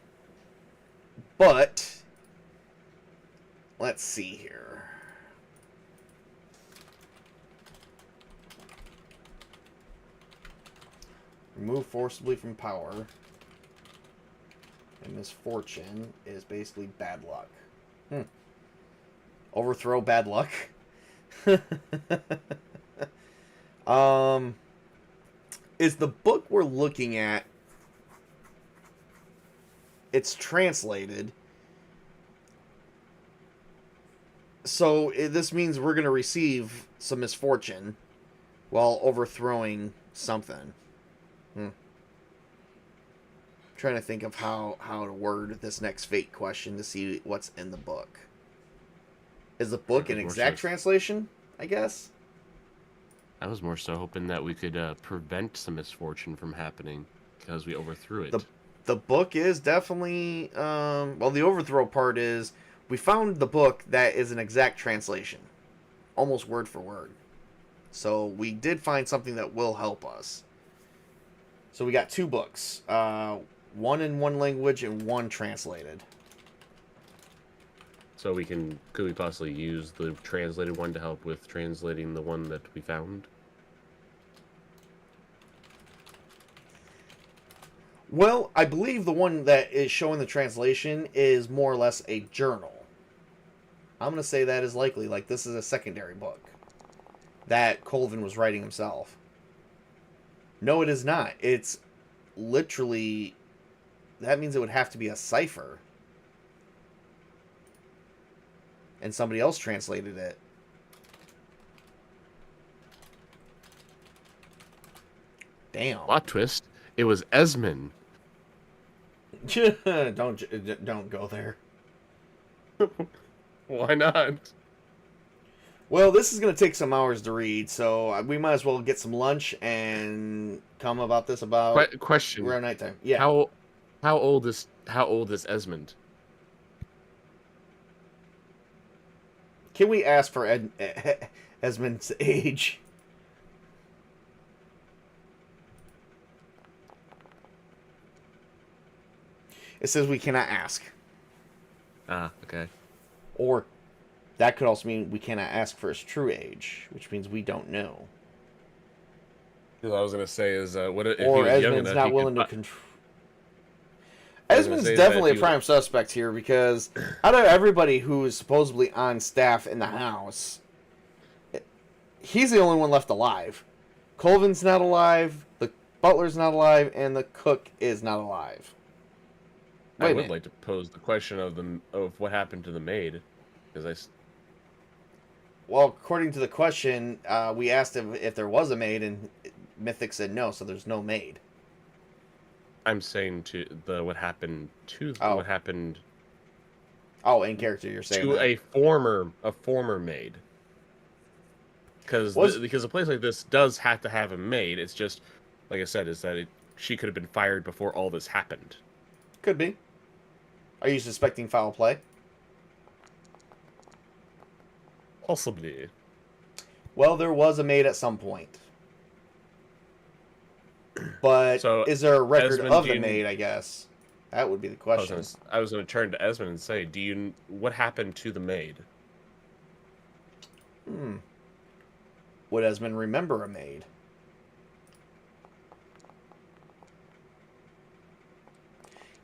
let's see here. Remove forcibly from power. And misfortune is basically bad luck. Overthrow, bad luck. Is the book we're looking at, it's translated, so this means we're going to receive some misfortune while overthrowing something. Trying to think of how to word this next fate question to see what's in the book. Is the book an exact translation, I guess?
I was more so hoping that we could prevent some misfortune from happening because we overthrew it.
The book is definitely... well, the overthrow part is we found the book that is an exact translation. Almost word for word. So we did find something that will help us. So we got 2 books. One in one language and one translated.
So could we possibly use the translated one to help with translating the one that we found?
Well, I believe the one that is showing the translation is more or less a journal. I'm going to say that is likely. Like, this is a secondary book that Colvin was writing himself. No, it is not. It's literally... That means it would have to be a cipher. And somebody else translated it. Damn.
Plot twist. It was Esmond.
Don't go there.
Why not?
Well, this is going to take some hours to read, so we might as well get some lunch and come about this about
question
around nighttime. Yeah.
How old is Esmond?
Can we ask for Esmond's age? It says we cannot ask.
Ah, okay.
Or that could also mean we cannot ask for his true age, which means we don't know.
What I was gonna say is, what if
Or
he was young
Esmond's
enough?
not willing to control.
I was gonna
Esmond's
say is that
definitely
if
a
he
prime suspect here because out of everybody who is supposedly on staff in the house, he's the only one left alive. Colvin's not alive, the butler's not alive, and the cook is not alive.
I would like to pose the question of what happened to the maid, because
Well, according to the question, we asked if there was a maid, and Mythic said no, so there's no maid.
I'm saying what happened to
Oh.
what happened.
Oh, in character, you're saying
to
that.
a former maid. Because a place like this does have to have a maid. It's just, like I said, is that she could have been fired before all this happened.
Could be. Are you suspecting foul play?
Possibly.
Well, there was a maid at some point. But
So,
is there a record
Esmond,
of the maid, I guess? That would be the question.
I was going to turn to Esmond and say, what happened to the maid?
Would Esmond remember a maid?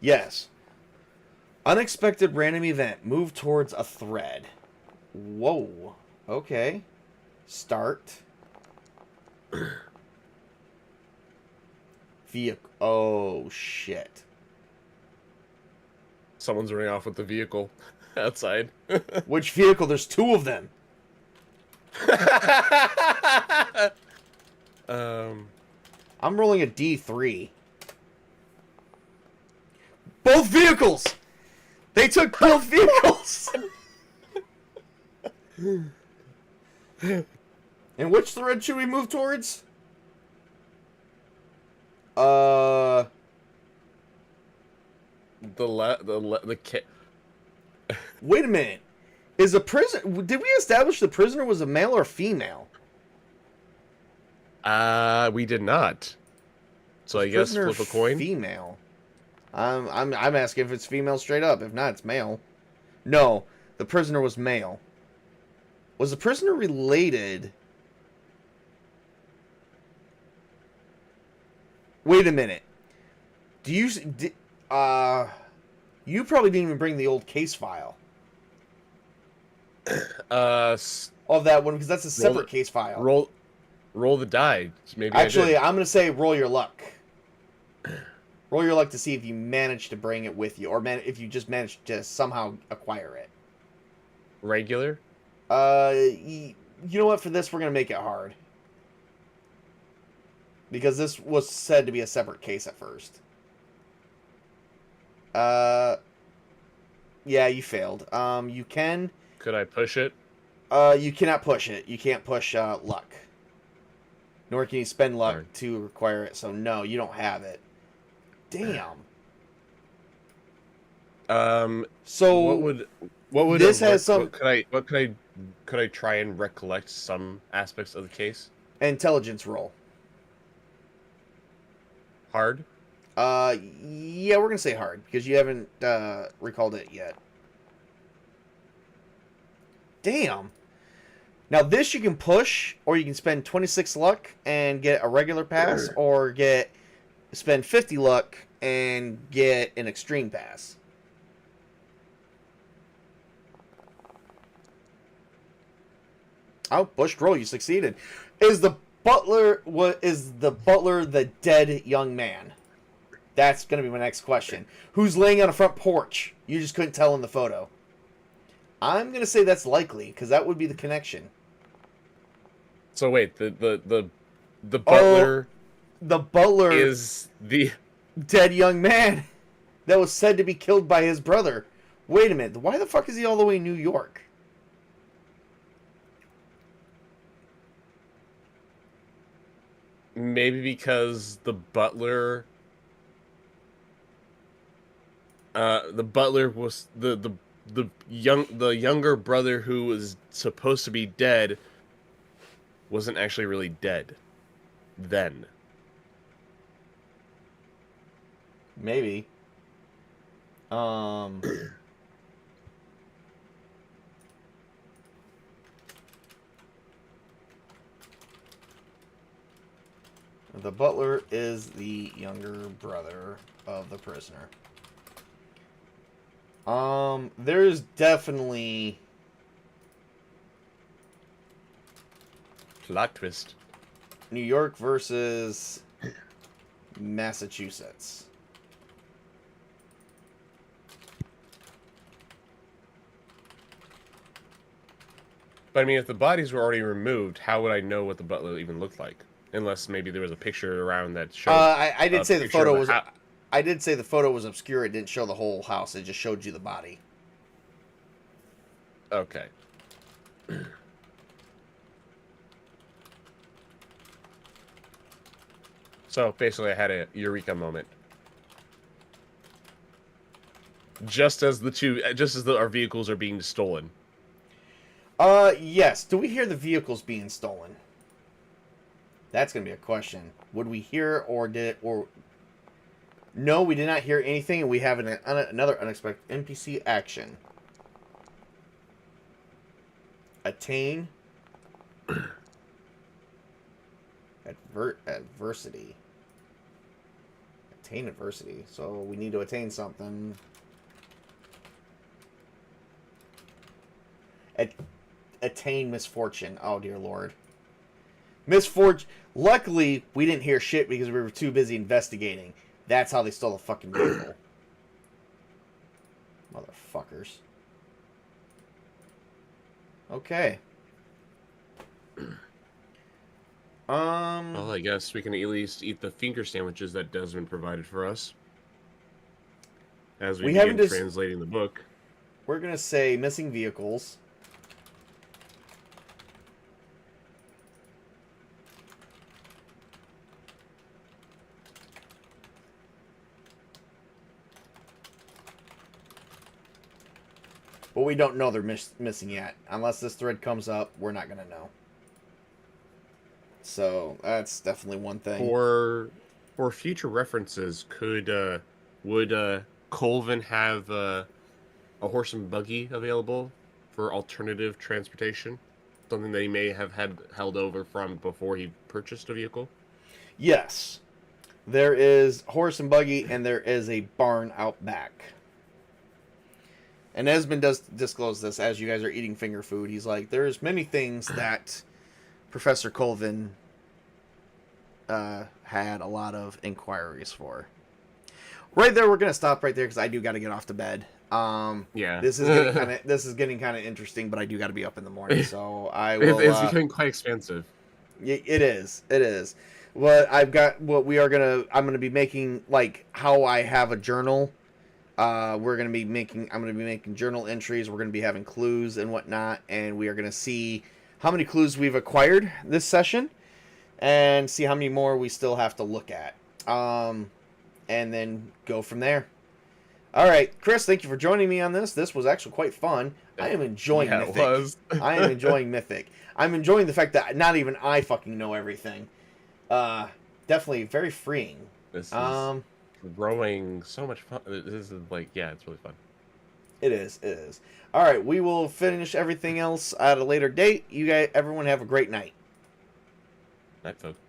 Yes. Unexpected random event. Move towards a thread. Whoa. Okay. Start. Vehicle. Oh, shit.
Someone's running off with the vehicle outside.
Which vehicle? There's two of them. I'm rolling a D3. Both vehicles! They took both vehicles! And which thread should we move towards? Wait a minute. Is a prison? Did we establish the prisoner was a male or female?
We did not. So I guess flip a coin.
Female. I'm asking if it's female straight up. If not, it's male. No, the prisoner was male. Was the prisoner related? Wait a minute. You probably didn't even bring the old case file. Of that one, because that's a separate case file.
Roll the die. Maybe
actually, I'm gonna say roll your luck. Roll your luck to see if you managed to bring it with you, or if you just managed to somehow acquire it.
Regular.
You know what? For this, we're gonna make it hard because this was said to be a separate case at first. Yeah, you failed. You can.
Could I push it?
You cannot push it. You can't push luck. Nor can you spend luck to acquire it. So no, you don't have it. Damn. So
what would
this has some?
Could I try and recollect some aspects of the case?
Intelligence roll.
Hard.
Yeah, we're gonna say hard because you haven't recalled it yet. Damn. Now this you can push, or you can spend 26 luck and get a regular pass, or spend 50 luck and get an extreme pass. Oh, pushed roll, you succeeded. Is the butler the dead young man? That's gonna be my next question. Who's laying on a front porch? You just couldn't tell in the photo. I'm gonna say that's likely because that would be the connection.
So wait, the butler.
The butler
is the
dead young man that was said to be killed by his brother. Wait a minute, why the fuck is he all the way in New York?
Maybe because the butler was the the younger brother who was supposed to be dead wasn't actually really dead then.
Maybe. The butler is the younger brother of the prisoner. There's definitely
Plot twist.
New York versus Massachusetts.
But I mean, if the bodies were already removed, how would I know what the butler even looked like? Unless maybe there was a picture around that showed.
I did say the photo was.
How...
I did say the photo was obscure. It didn't show the whole house. It just showed you the body.
Okay. So basically, I had a eureka moment. Just as our vehicles are being stolen.
Yes. Do we hear the vehicles being stolen? That's gonna be a question. Would we hear, or did it, or... No, we did not hear anything, and we have another unexpected NPC action. Attain adversity. Attain adversity. So we need to attain something. Attain misfortune. Oh dear lord. Misfortune. Luckily, we didn't hear shit because we were too busy investigating. That's how they stole the fucking vehicle. Motherfuckers. Okay.
Well, I guess we can at least eat the finger sandwiches that Desmond provided for us. As we begin translating the book.
We're gonna say missing vehicles. But we don't know they're missing yet. Unless this thread comes up, we're not going to know. So, that's definitely one thing.
For future references, would Colvin have a horse and buggy available for alternative transportation? Something that he may have held over from before he purchased a vehicle?
Yes. There is horse and buggy, and there is a barn out back. And Esmond does disclose this as you guys are eating finger food. He's like, there's many things that Professor Colvin had a lot of inquiries for. Right there, we're gonna stop right there because I do got to get off to bed.
Yeah,
this is getting kind of interesting, but I do got to be up in the morning, so I will.
It's becoming quite expensive.
It is. I'm gonna be making like how I have a journal. I'm gonna be making journal entries. We're gonna be having clues and whatnot, and we are gonna see how many clues we've acquired this session, and see how many more we still have to look at, and then go from there. All right, Chris, thank you for joining me on this. This was actually quite fun. I am enjoying Mythic.
It was.
I am enjoying Mythic. I'm enjoying the fact that not even I fucking know everything. Definitely very freeing.
This is growing so much fun. This is like, yeah, it's really fun.
It is. All right, we will finish everything else at a later date. You guys, everyone, have a great night.
Night, folks.